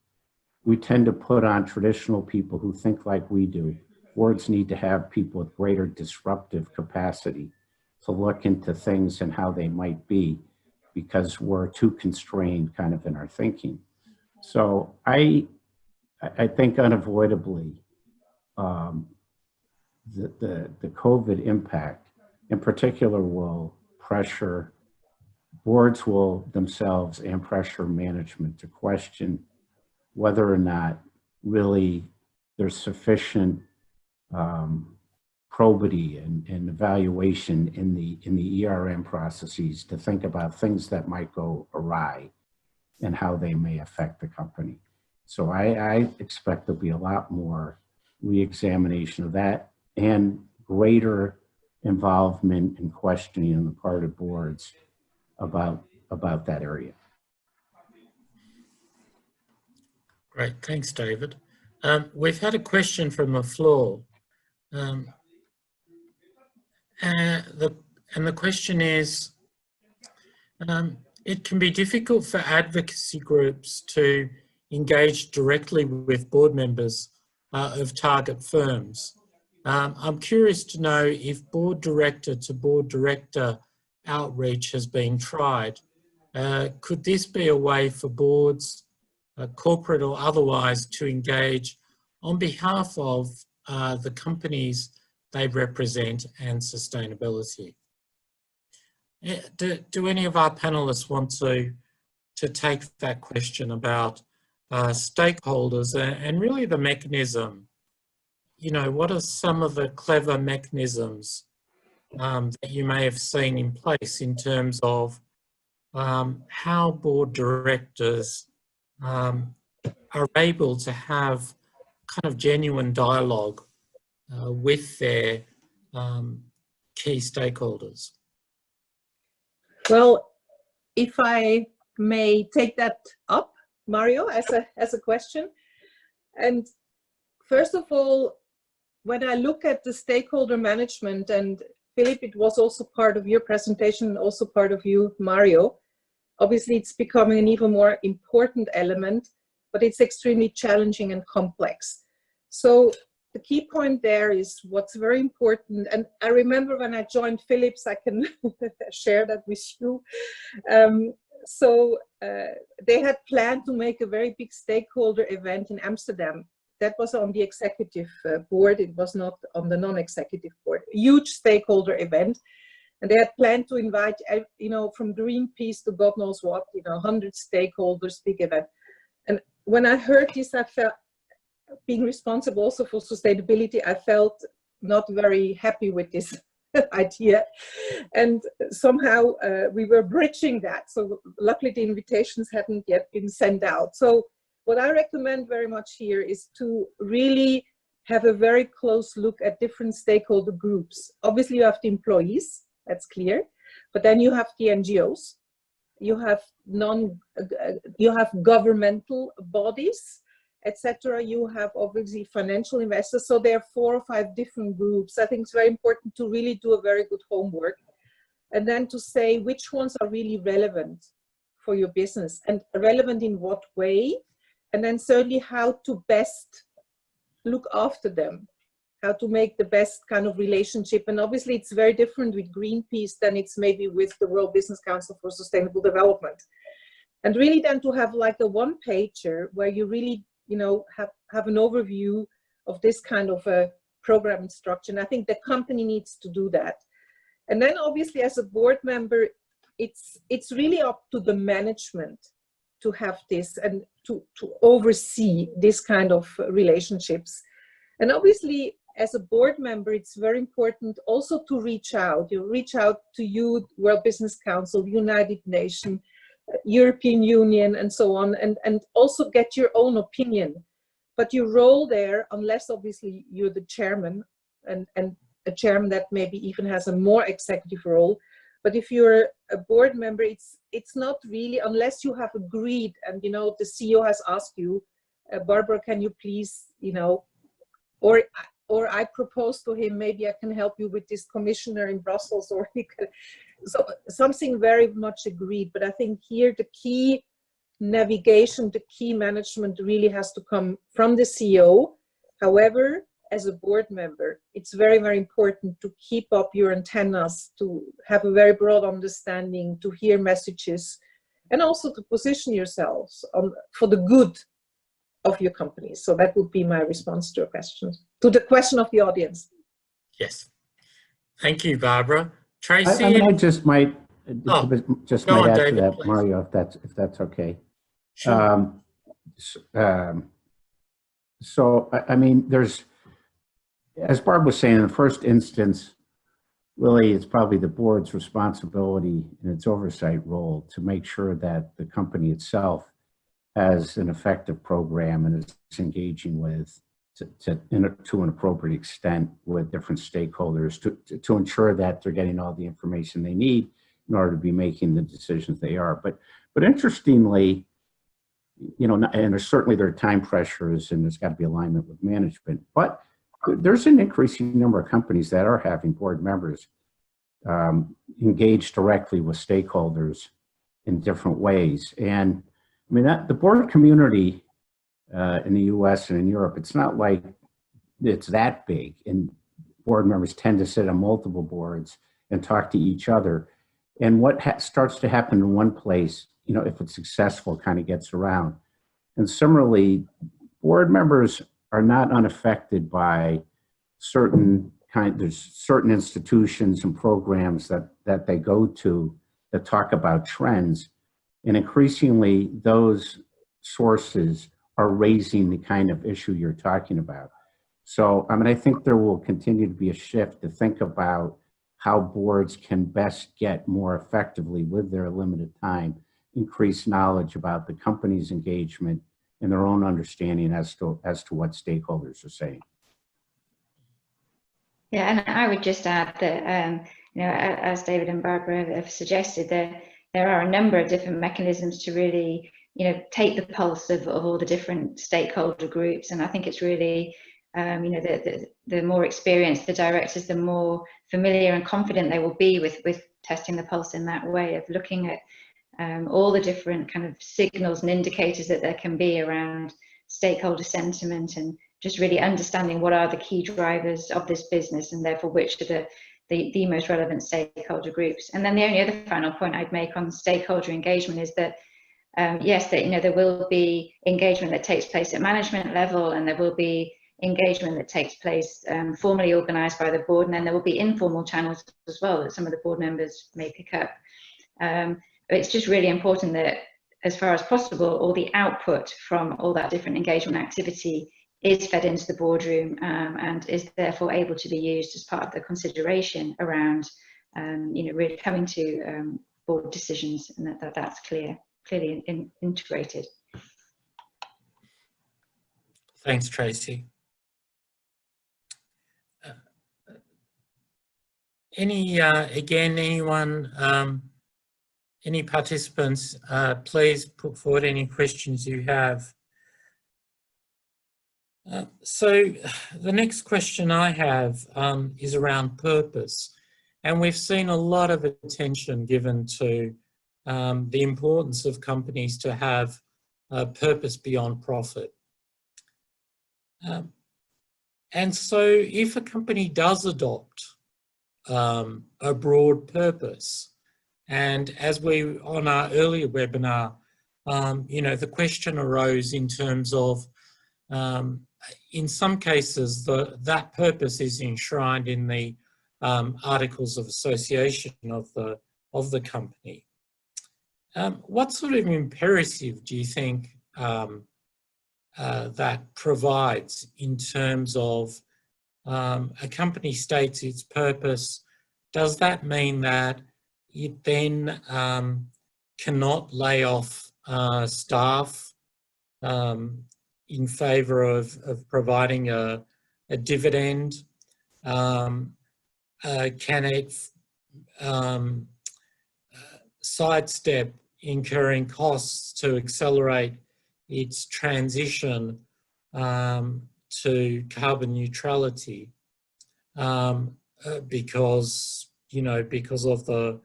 we tend to put on traditional people who think like we do. Boards need to have people with greater disruptive capacity to look into things and how they might be, because we're too constrained kind of in our thinking. So I think unavoidably the COVID impact in particular will pressure boards will themselves and pressure management to question whether or not really there's sufficient probity and evaluation in the ERM processes to think about things that might go awry and how they may affect the company. So I expect there'll be a lot more re-examination of that and greater involvement and questioning on the part of boards about that area. Great, thanks, David. We've had a question from the floor. And the question is, it can be difficult for advocacy groups to engage directly with board members of target firms. I'm curious to know if board director to board director outreach has been tried. Could this be a way for boards, corporate or otherwise, to engage on behalf of the companies they represent and sustainability? Do any of our panelists want to take that question about stakeholders and really the mechanism? You know, what are some of the clever mechanisms that you may have seen in place in terms of how board directors are able to have kind of genuine dialogue with their key stakeholders? Well, if I may take that up, Mario, as a question. And first of all, when I look at the stakeholder management, and Philip, it was also part of your presentation and also part of you, Mario, obviously it's becoming an even more important element, but it's extremely challenging and complex. So the key point there is what's very important, and I remember when I joined Philips, I can share that with you. They had planned to make a very big stakeholder event in Amsterdam. That was on the executive board, it was not on the non-executive board. A huge stakeholder event. And they had planned to invite, you know, from Greenpeace to God knows what, you know, 100 stakeholders, big event. And when I heard this, I felt, being responsible also for sustainability, I felt not very happy with this idea. And somehow we were bridging that. So luckily the invitations hadn't yet been sent out. So what I recommend very much here is to really have a very close look at different stakeholder groups. Obviously you have the employees, that's clear, but then you have the NGOs, you have governmental bodies, etc. You have obviously financial investors. So there are 4 or 5 different groups. I think it's very important to really do a very good homework and then to say which ones are really relevant for your business and relevant in what way, and then certainly how to best look after them, how to make the best kind of relationship. And obviously it's very different with Greenpeace than it's maybe with the World Business Council for Sustainable Development. And really then to have like a one-pager where you really, you know, have an overview of this kind of a program structure. And I think the company needs to do that. And then obviously as a board member, it's really up to the management to have this and to oversee this kind of relationships. And obviously as a board member, it's very important also to reach out. You reach out to you, World Business Council, United Nations, European Union, and so on, and also get your own opinion. But your role there, unless obviously you're the chairman, and a chairman that maybe even has a more executive role, but if you're a board member, it's not really, unless you have agreed, and you know the CEO has asked you, Barbara, can you please, you know, or I propose to him, maybe I can help you with this commissioner in Brussels, or you can, so something very much agreed. But I think here the key navigation, the key management really has to come from the CEO. However, as a board member, it's very, very important to keep up your antennas, to have a very broad understanding, to hear messages, and also to position yourselves for the good of your company. So that would be my response to your question, to the question of the audience. Yes. Thank you, Barbara. Tracy? I mean, I just might add David, to that, please. Mario, if that's okay. Sure. So, I mean, there's, as Barb was saying, in the first instance, really, it's probably the board's responsibility in its oversight role to make sure that the company itself has an effective program and is engaging with, to an appropriate extent, with different stakeholders to ensure that they're getting all the information they need in order to be making the decisions they are. But interestingly, you know, and certainly there are time pressures and there's got to be alignment with management, but there's an increasing number of companies that are having board members engage directly with stakeholders in different ways. And I mean, the board community in the US and in Europe, it's not like it's that big, and board members tend to sit on multiple boards and talk to each other. And what starts to happen in one place, you know, if it's successful, kind of gets around. And similarly, board members are not unaffected by there's certain institutions and programs that they go to that talk about trends. And increasingly, those sources are raising the kind of issue you're talking about. So, I mean, I think there will continue to be a shift to think about how boards can best get more effectively, with their limited time, increase knowledge about the company's engagement and their own understanding as to what stakeholders are saying. Yeah, and I would just add that, you know, as David and Barbara have suggested, there are a number of different mechanisms to really, you know, take the pulse of all the different stakeholder groups. And I think it's really, you know, the more experienced the directors, the more familiar and confident they will be with testing the pulse in that way, of looking at all the different kind of signals and indicators that there can be around stakeholder sentiment, and just really understanding what are the key drivers of this business, and therefore which are the most relevant stakeholder groups. And then the only other final point I'd make on stakeholder engagement is that yes, that, you know, there will be engagement that takes place at management level, and there will be engagement that takes place formally organised by the board, and then there will be informal channels as well that some of the board members may pick up. But it's just really important that, as far as possible, all the output from all that different engagement activity is fed into the boardroom and is therefore able to be used as part of the consideration around, you know, really coming to board decisions, and that's clearly integrated. Thanks, Tracy. Any participants, please put forward any questions you have. So the next question I have is around purpose. And we've seen a lot of attention given to the importance of companies to have a purpose beyond profit. And so if a company does adopt a broad purpose, and as we, on our earlier webinar, the question arose in terms of, in some cases, that purpose is enshrined in the Articles of Association of the company. What sort of imperative do you think that provides in terms of a company states its purpose? Does that mean that it then cannot lay off staff in favour of providing a dividend? Can it sidestep incurring costs to accelerate its transition to carbon neutrality because of the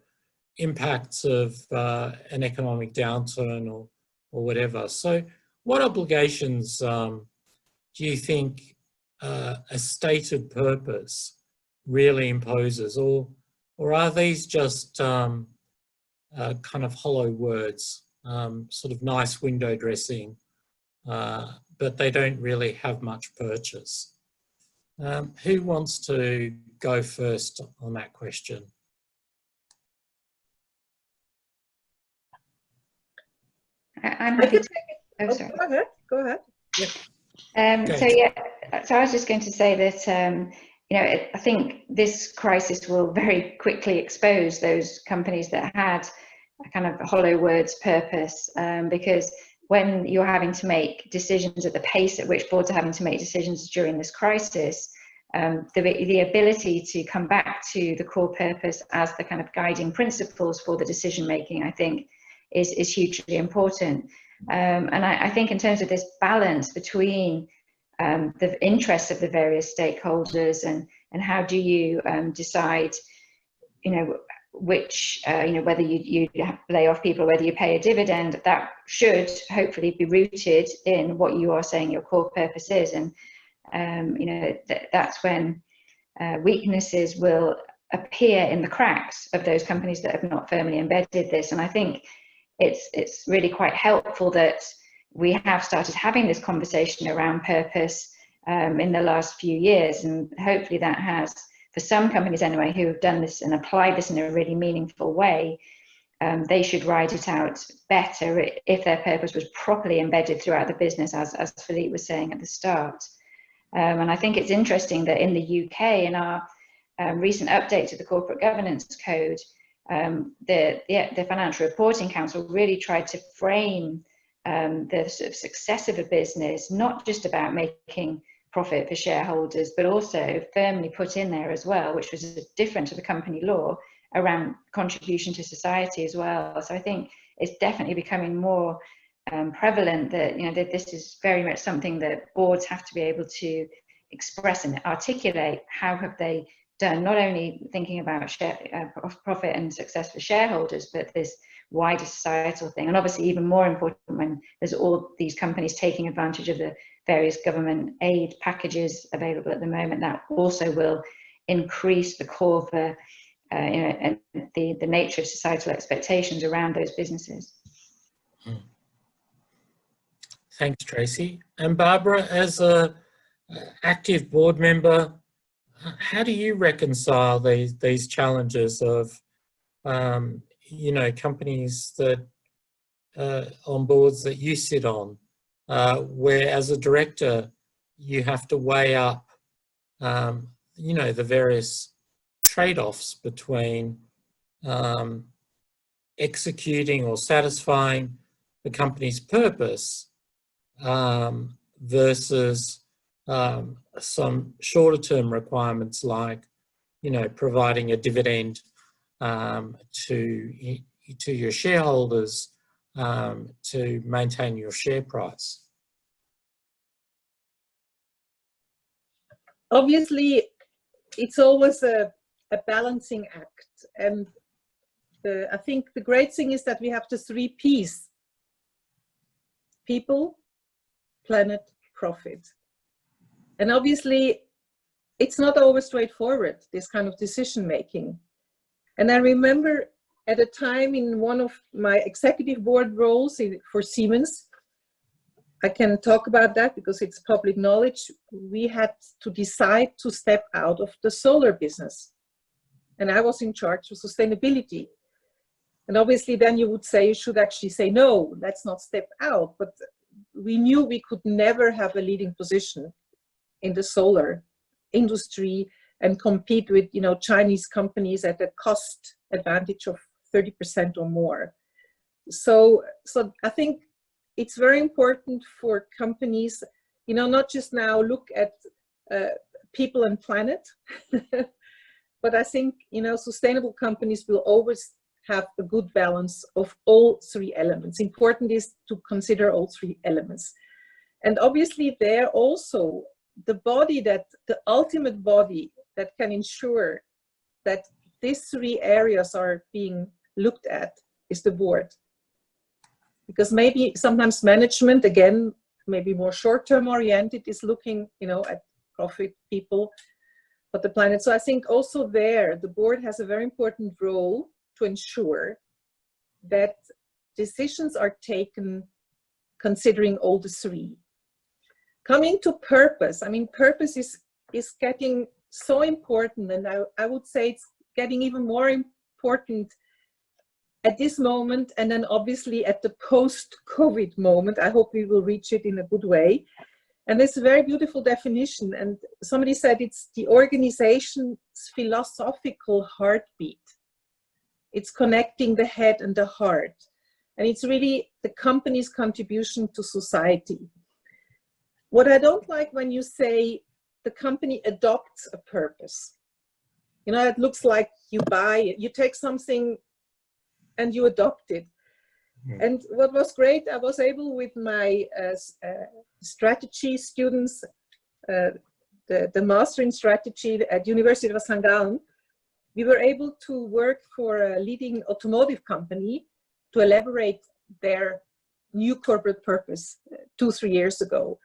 impacts of an economic downturn or whatever? So what obligations do you think a stated purpose really imposes, or are these just kind of hollow words, sort of nice window dressing, but they don't really have much purchase? Who wants to go first on that question? I'm happy to. Oh, sorry. Go ahead. So I was just going to say that I think this crisis will very quickly expose those companies that had a kind of hollow words purpose, because when you're having to make decisions at the pace at which boards are having to make decisions during this crisis, the ability to come back to the core purpose as the kind of guiding principles for the decision making, I think, is hugely important. And I think in terms of this balance between the interests of the various stakeholders and how do you decide, which, whether you lay off people or whether you pay a dividend, that should hopefully be rooted in what you are saying your core purpose is. And, that's when weaknesses will appear in the cracks of those companies that have not firmly embedded this. And I think it's really quite helpful that we have started having this conversation around purpose in the last few years, and hopefully that has, for some companies anyway, who have done this and applied this in a really meaningful way, they should ride it out better if their purpose was properly embedded throughout the business, as Philippe was saying at the start. And I think it's interesting that in the UK, in our recent update to the Corporate Governance Code, the Financial Reporting Council really tried to frame the sort of success of a business, not just about making profit for shareholders, but also firmly put in there as well, which was different to the company law, around contribution to society as well. So I think it's definitely becoming more prevalent that that this is very much something that boards have to be able to express and articulate. How have they done, not only thinking about profit and success for shareholders, but this wider societal thing. And obviously even more important when there's all these companies taking advantage of the various government aid packages available at the moment, that also will increase the core for and the nature of societal expectations around those businesses. Thanks, Tracy. And Barbara, as an active board member, how do you reconcile these challenges of companies that on boards that you sit on, where as a director you have to weigh up the various trade-offs between executing or satisfying the company's purpose versus some shorter-term requirements like, providing a dividend to your shareholders to maintain your share price? Obviously, it's always a balancing act, and I think the great thing is that we have the 3 Ps: people, planet, profit. And obviously, it's not always straightforward, this kind of decision making. And I remember at a time in one of my executive board roles for Siemens, I can talk about that because it's public knowledge. We had to decide to step out of the solar business. And I was in charge of sustainability. And obviously then you would say, you should actually say, no, let's not step out. But we knew we could never have a leading position in the solar industry and compete with, you know, Chinese companies at a cost advantage of 30% or more. So I think it's very important for companies, you know, not just now look at people and planet, but I think, you know, sustainable companies will always have a good balance of all three elements. Important is to consider all three elements. And obviously there also the ultimate body that can ensure that these three areas are being looked at is the board. Because maybe sometimes management, again, maybe more short-term oriented, is looking, you know, at profit, people, but the planet. So I think also there, the board has a very important role to ensure that decisions are taken considering all the three. Coming to purpose, I mean, purpose is getting so important, and I would say it's getting even more important at this moment, and then obviously at the post-COVID moment. I hope we will reach it in a good way. And it's a very beautiful definition. And somebody said it's the organization's philosophical heartbeat. It's connecting the head and the heart. And it's really the company's contribution to society. What I don't like when you say the company adopts a purpose. You know, it looks like you buy it, you take something and you adopt it. And what was great, I was able with my strategy students, the master in strategy at University of St. Gallen, we were able to work for a leading automotive company to elaborate their new corporate purpose 2-3 years ago.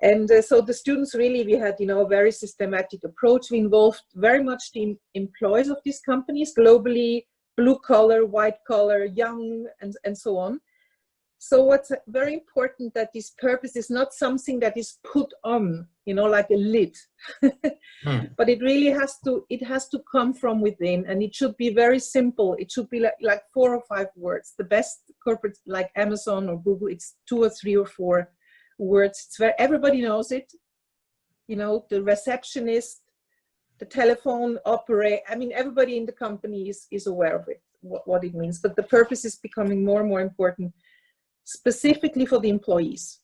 And so the students really, we had, you know, a very systematic approach. We involved very much the employees of these companies globally, blue collar, white collar, young, and so on. So what's very important that this purpose is not something that is put on, you know, like a lid, but it really has to come from within, and it should be very simple. It should be like 4 or 5 words. The best corporate like Amazon or Google, it's 2 or 3 or 4 words. It's where everybody knows it. You know, the receptionist, the telephone operator, I mean, everybody in the company is aware of it, what it means. But the purpose is becoming more and more important, specifically for the employees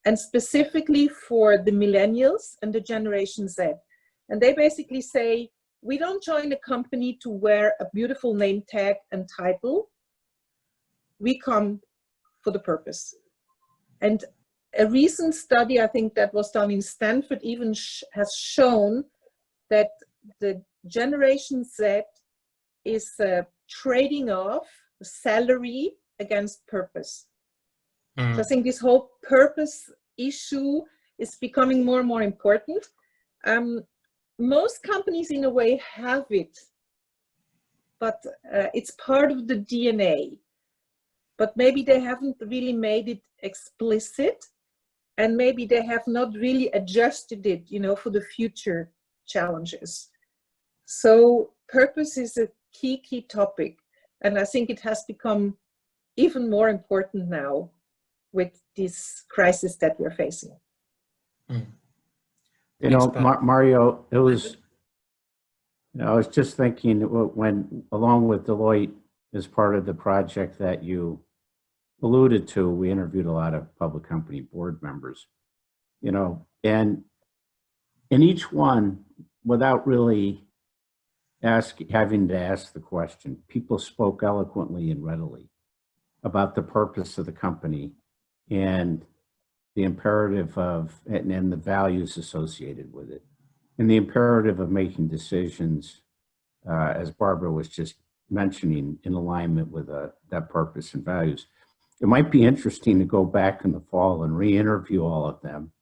and specifically for the millennials and the Generation Z. And they basically say, we don't join a company to wear a beautiful name tag and title. We come for the purpose. And a recent study, I think that was done in Stanford, even has shown that the Generation Z is trading off salary against purpose. So I think this whole purpose issue is becoming more and more important. Most companies in a way have it, but it's part of the DNA. But maybe they haven't really made it explicit, and maybe they have not really adjusted it, you know, for the future challenges. So purpose is a key topic, and I think it has become even more important now with this crisis that we're facing. You know, Mario, it was, you know, I was just thinking when, along with Deloitte, as part of the project that you alluded to, we interviewed a lot of public company board members, you know, and in each one, without really having to ask the question, people spoke eloquently and readily about the purpose of the company and the imperative of, and the values associated with it, and the imperative of making decisions, as Barbara was just mentioning, in alignment with that purpose and values. It might be interesting to go back in the fall and re-interview all of them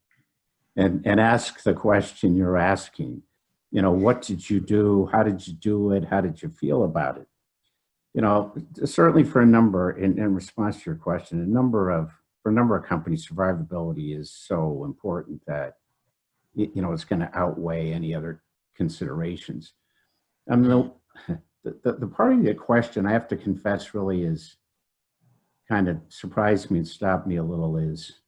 and ask the question you're asking. You know, what did you do? How did you do it? How did you feel about it? you know, certainly for a number, in response to your question, for a number of companies, survivability is so important that, you know, it's going to outweigh any other considerations. I mean, the part of the question, I have to confess, really is kind of surprised me and stopped me a little, is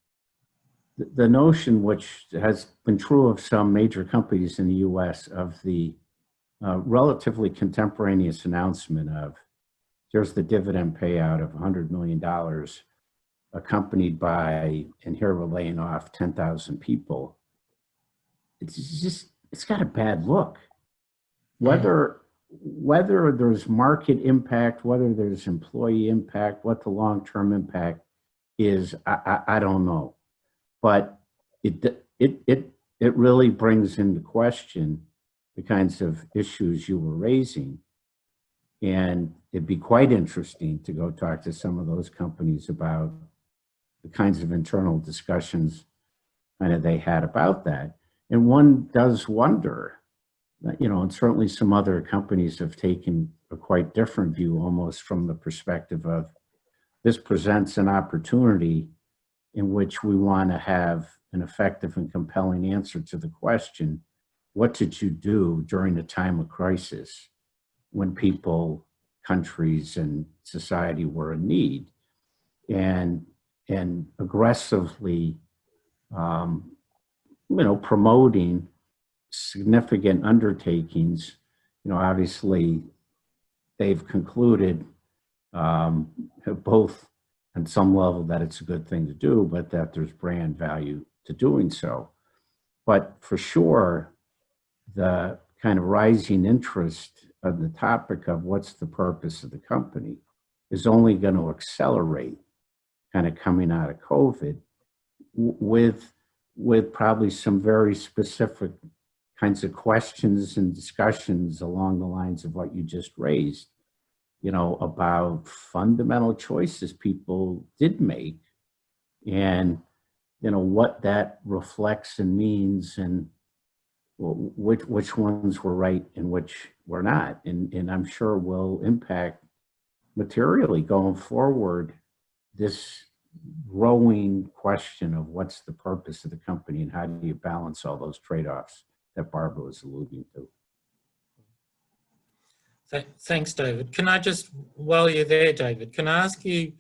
the notion, which has been true of some major companies in the US, of the relatively contemporaneous announcement of, here's the dividend payout of $100 million, accompanied by, and here we're laying off 10,000 people. It's got a bad look. Whether there's market impact, whether there's employee impact, what the long-term impact is, I don't know. But it really brings into question the kinds of issues you were raising. And it'd be quite interesting to go talk to some of those companies about the kinds of internal discussions kind of they had about that. And one does wonder, you know, and certainly some other companies have taken a quite different view, almost from the perspective of, this presents an opportunity in which we want to have an effective and compelling answer to the question, what did you do during a time of crisis when people, countries, and society were in need? And aggressively, you know, promoting significant undertakings. You know, obviously they've concluded both on some level that it's a good thing to do, but that there's brand value to doing so. But for sure, the kind of rising interest on the topic of what's the purpose of the company is only going to accelerate kind of coming out of COVID, with probably some very specific kinds of questions and discussions along the lines of what you just raised, you know, about fundamental choices people did make, and, you know, what that reflects and means, and which ones were right and which were not. And I'm sure will impact materially going forward this growing question of what's the purpose of the company and how do you balance all those trade-offs that Barbara was alluding to. Thanks, David. Can I just, while you're there, David, can I ask you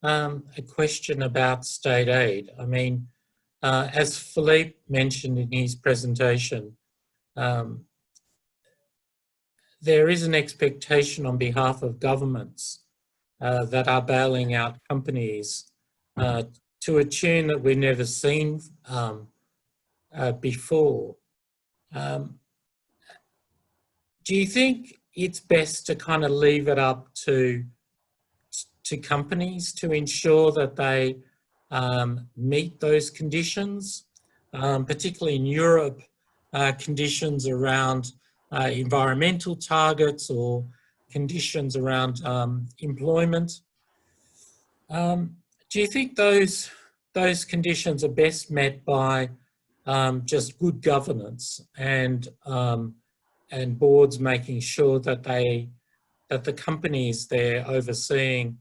a question about state aid? I mean, as Philippe mentioned in his presentation, there is an expectation on behalf of governments that are bailing out companies to a tune that we've never seen before. Do you think it's best to kind of leave it up to companies to ensure that they meet those conditions, particularly in Europe, conditions around environmental targets or conditions around employment? Do you think those conditions are best met by just good governance and boards making sure that the companies they're overseeing,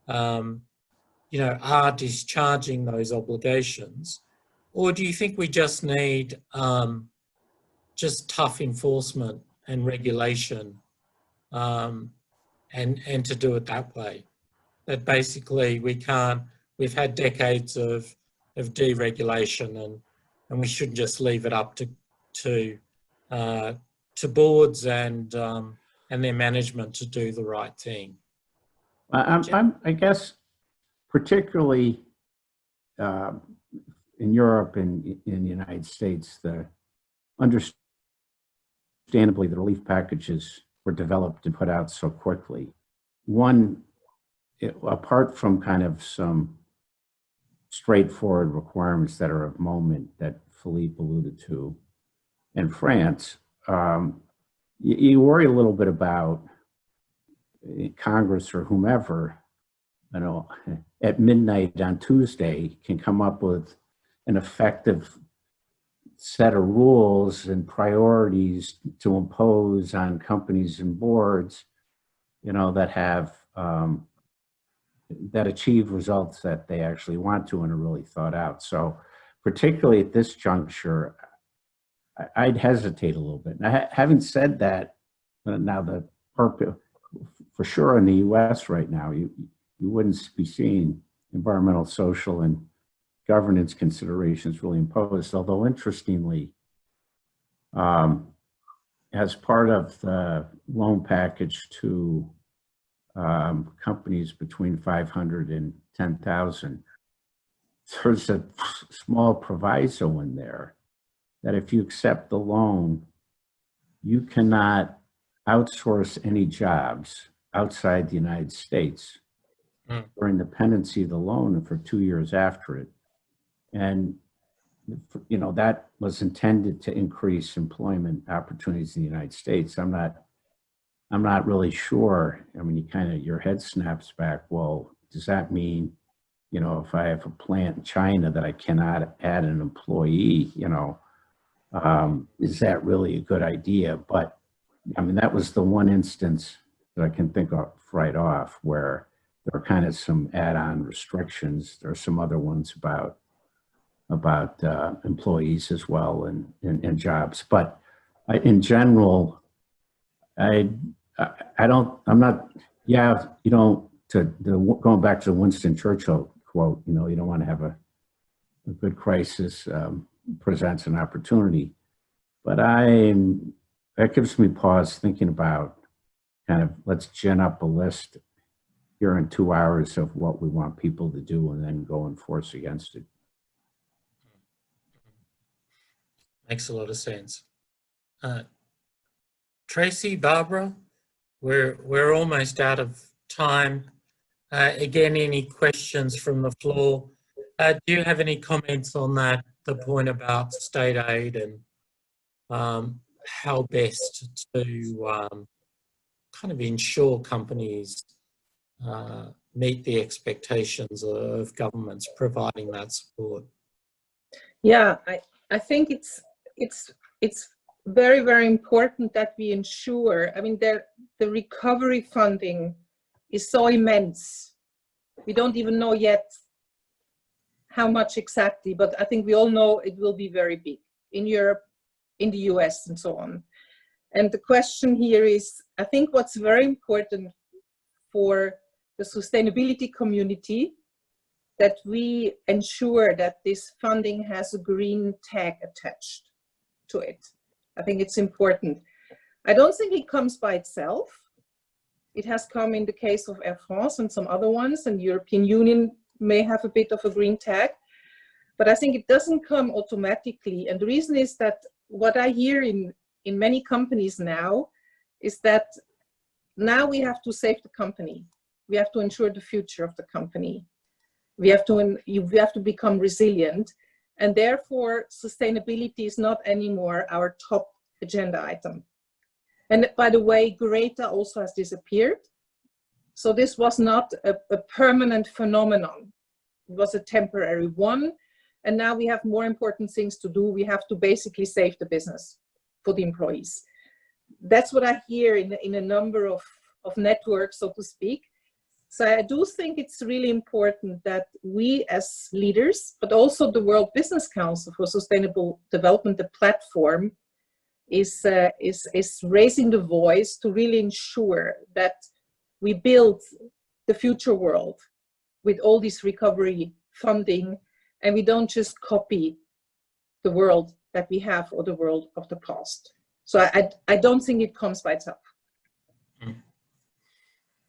you know, are discharging those obligations? Or do you think we just need just tough enforcement and regulation, and to do it that way? That basically we've had decades of deregulation, and we shouldn't just leave it up to boards and their management to do the right thing. I guess particularly in Europe and in the United States, understandably the relief packages were developed and put out so quickly. One, apart from kind of some straightforward requirements that are of moment that Philippe alluded to, in France, you worry a little bit about Congress or whomever, you know, at midnight on Tuesday can come up with an effective set of rules and priorities to impose on companies and boards, you know, that have that achieve results that they actually want to and are really thought out. So particularly at this juncture, I'd hesitate a little bit. Now, having said that, now the purpose, for sure in the US right now, you wouldn't be seeing environmental, social, and governance considerations really imposed. Although interestingly, as part of the loan package to companies between 500 and 10,000, there's a small proviso in there that if you accept the loan, you cannot outsource any jobs outside the United States during the pendency of the loan and for 2 years after it. And, you know, that was intended to increase employment opportunities in the United States. I'm not really sure. I mean, your head snaps back. Well, does that mean, you know, if I have a plant in China that I cannot add an employee, you know, is that really a good idea? But I mean, that was the one instance that I can think of right off where there are kind of some add-on restrictions. There are some other ones about employees as well and jobs. But in general, going back to the Winston Churchill quote, you know, you don't want to have a good crisis presents an opportunity. But that gives me pause thinking about kind of, let's gin up a list here in 2 hours of what we want people to do and then go enforce against it. Makes a lot of sense. Tracy, Barbara, we're almost out of time. Again, any questions from the floor? Do you have any comments on that, the point about state aid and how best to kind of ensure companies meet the expectations of governments providing that support? Yeah, I think it's very, very important that we ensure, I mean, the recovery funding is so immense. We don't even know yet how much exactly, but I think we all know it will be very big in Europe, in the US, and so on. And the question here is, I think what's very important for the sustainability community, that we ensure that this funding has a green tag attached to it. I think it's important. I don't think it comes by itself. It has come in the case of Air France and some other ones, and European Union may have a bit of a green tag, but I think it doesn't come automatically. And the reason is that what I hear in many companies now is that now we have to save the company. We have to ensure the future of the company. We have to become resilient, and therefore sustainability is not anymore our top agenda item. And by the way, Greta also has disappeared. So this was not a permanent phenomenon. It was a temporary one. And now we have more important things to do. We have to basically save the business for the employees. That's what I hear in a number of networks, so to speak. So I do think it's really important that we as leaders, but also the World Business Council for Sustainable Development, the platform, is raising the voice to really ensure that we build the future world with all this recovery funding, and we don't just copy the world that we have or the world of the past. So I don't think it comes by itself.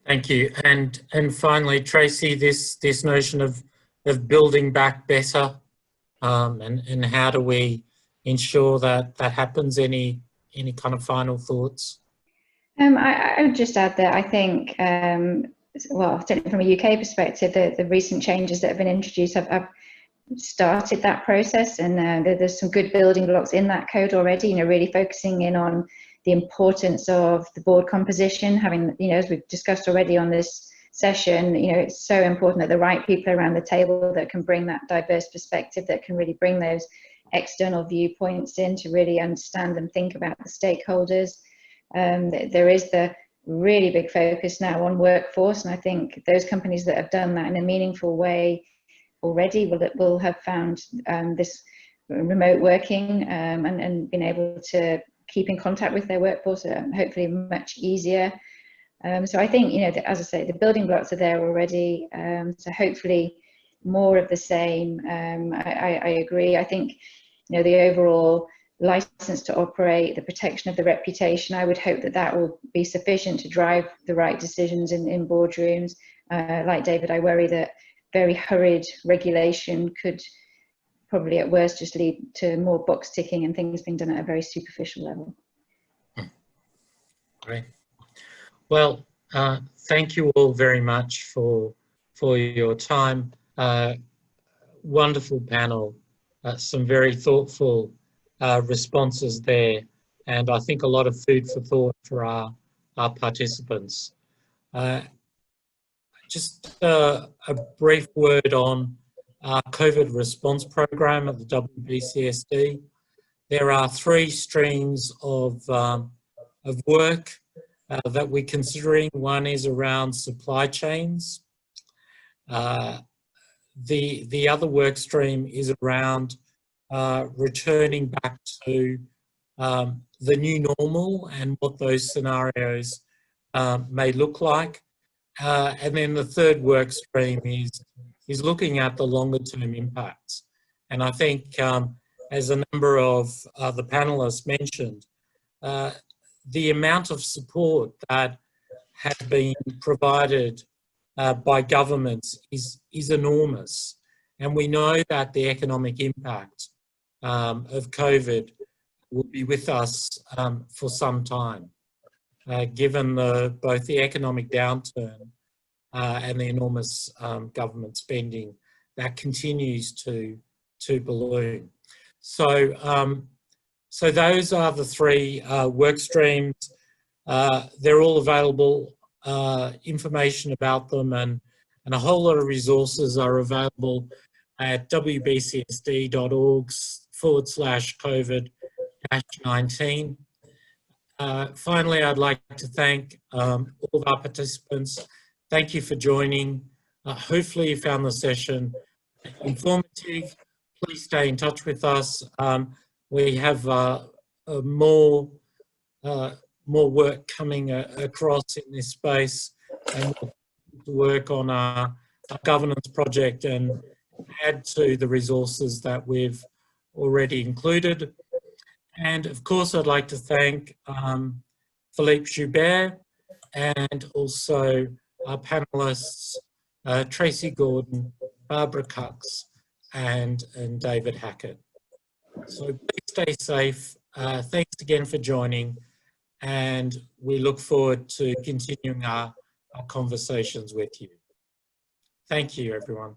Thank you. And finally, Tracy, this notion of building back better, and how do we ensure that happens? Any kind of final thoughts? I would just add that I think, well, certainly from a UK perspective, the recent changes that have been introduced have started that process, and there's some good building blocks in that code already, you know, really focusing in on the importance of the board composition, having, you know, as we've discussed already on this session, you know, it's so important that the right people around the table that can bring that diverse perspective, that can really bring those external viewpoints in to really understand and think about the stakeholders. There is the really big focus now on workforce, and I think those companies that have done that in a meaningful way already will have found this remote working and been able to keep in contact with their workforce hopefully much easier. So I think, as I say, the building blocks are there already. So hopefully more of the same. I agree. I think, the overall license to operate, the protection of the reputation, I would hope that that will be sufficient to drive the right decisions in boardrooms. Like David, I worry that very hurried regulation could probably at worst just lead to more box ticking and things being done at a very superficial level. Great. Well, thank you all very much for your time. Wonderful panel, some very thoughtful responses there, and I think a lot of food for thought for our participants. Just a brief word on our COVID response program at the WBCSD. There are 3 streams of work that we're considering. One is around supply chains. The other work stream is around returning back to the new normal and what those scenarios may look like. And then the third work stream is looking at the longer term impacts. And I think, as a number of the panelists mentioned, the amount of support that has been provided by governments is enormous. And we know that the economic impact of COVID will be with us for some time, given both the economic downturn and the enormous government spending that continues to balloon. So those are the 3 work streams. They're all available. Information about them and a whole lot of resources are available at wbcsd.org/COVID-19. Finally, I'd like to thank all of our participants. Thank you for joining. Hopefully you found the session informative. Please stay in touch with us. We have more work coming across in this space, and we'll work on our governance project and add to the resources that we've already included. And of course, I'd like to thank Philippe Joubert and also our panelists, Tracy Gordon, Barbara Cox, and David Hackett. So please stay safe. Thanks again for joining, and we look forward to continuing our conversations with you. Thank you, everyone.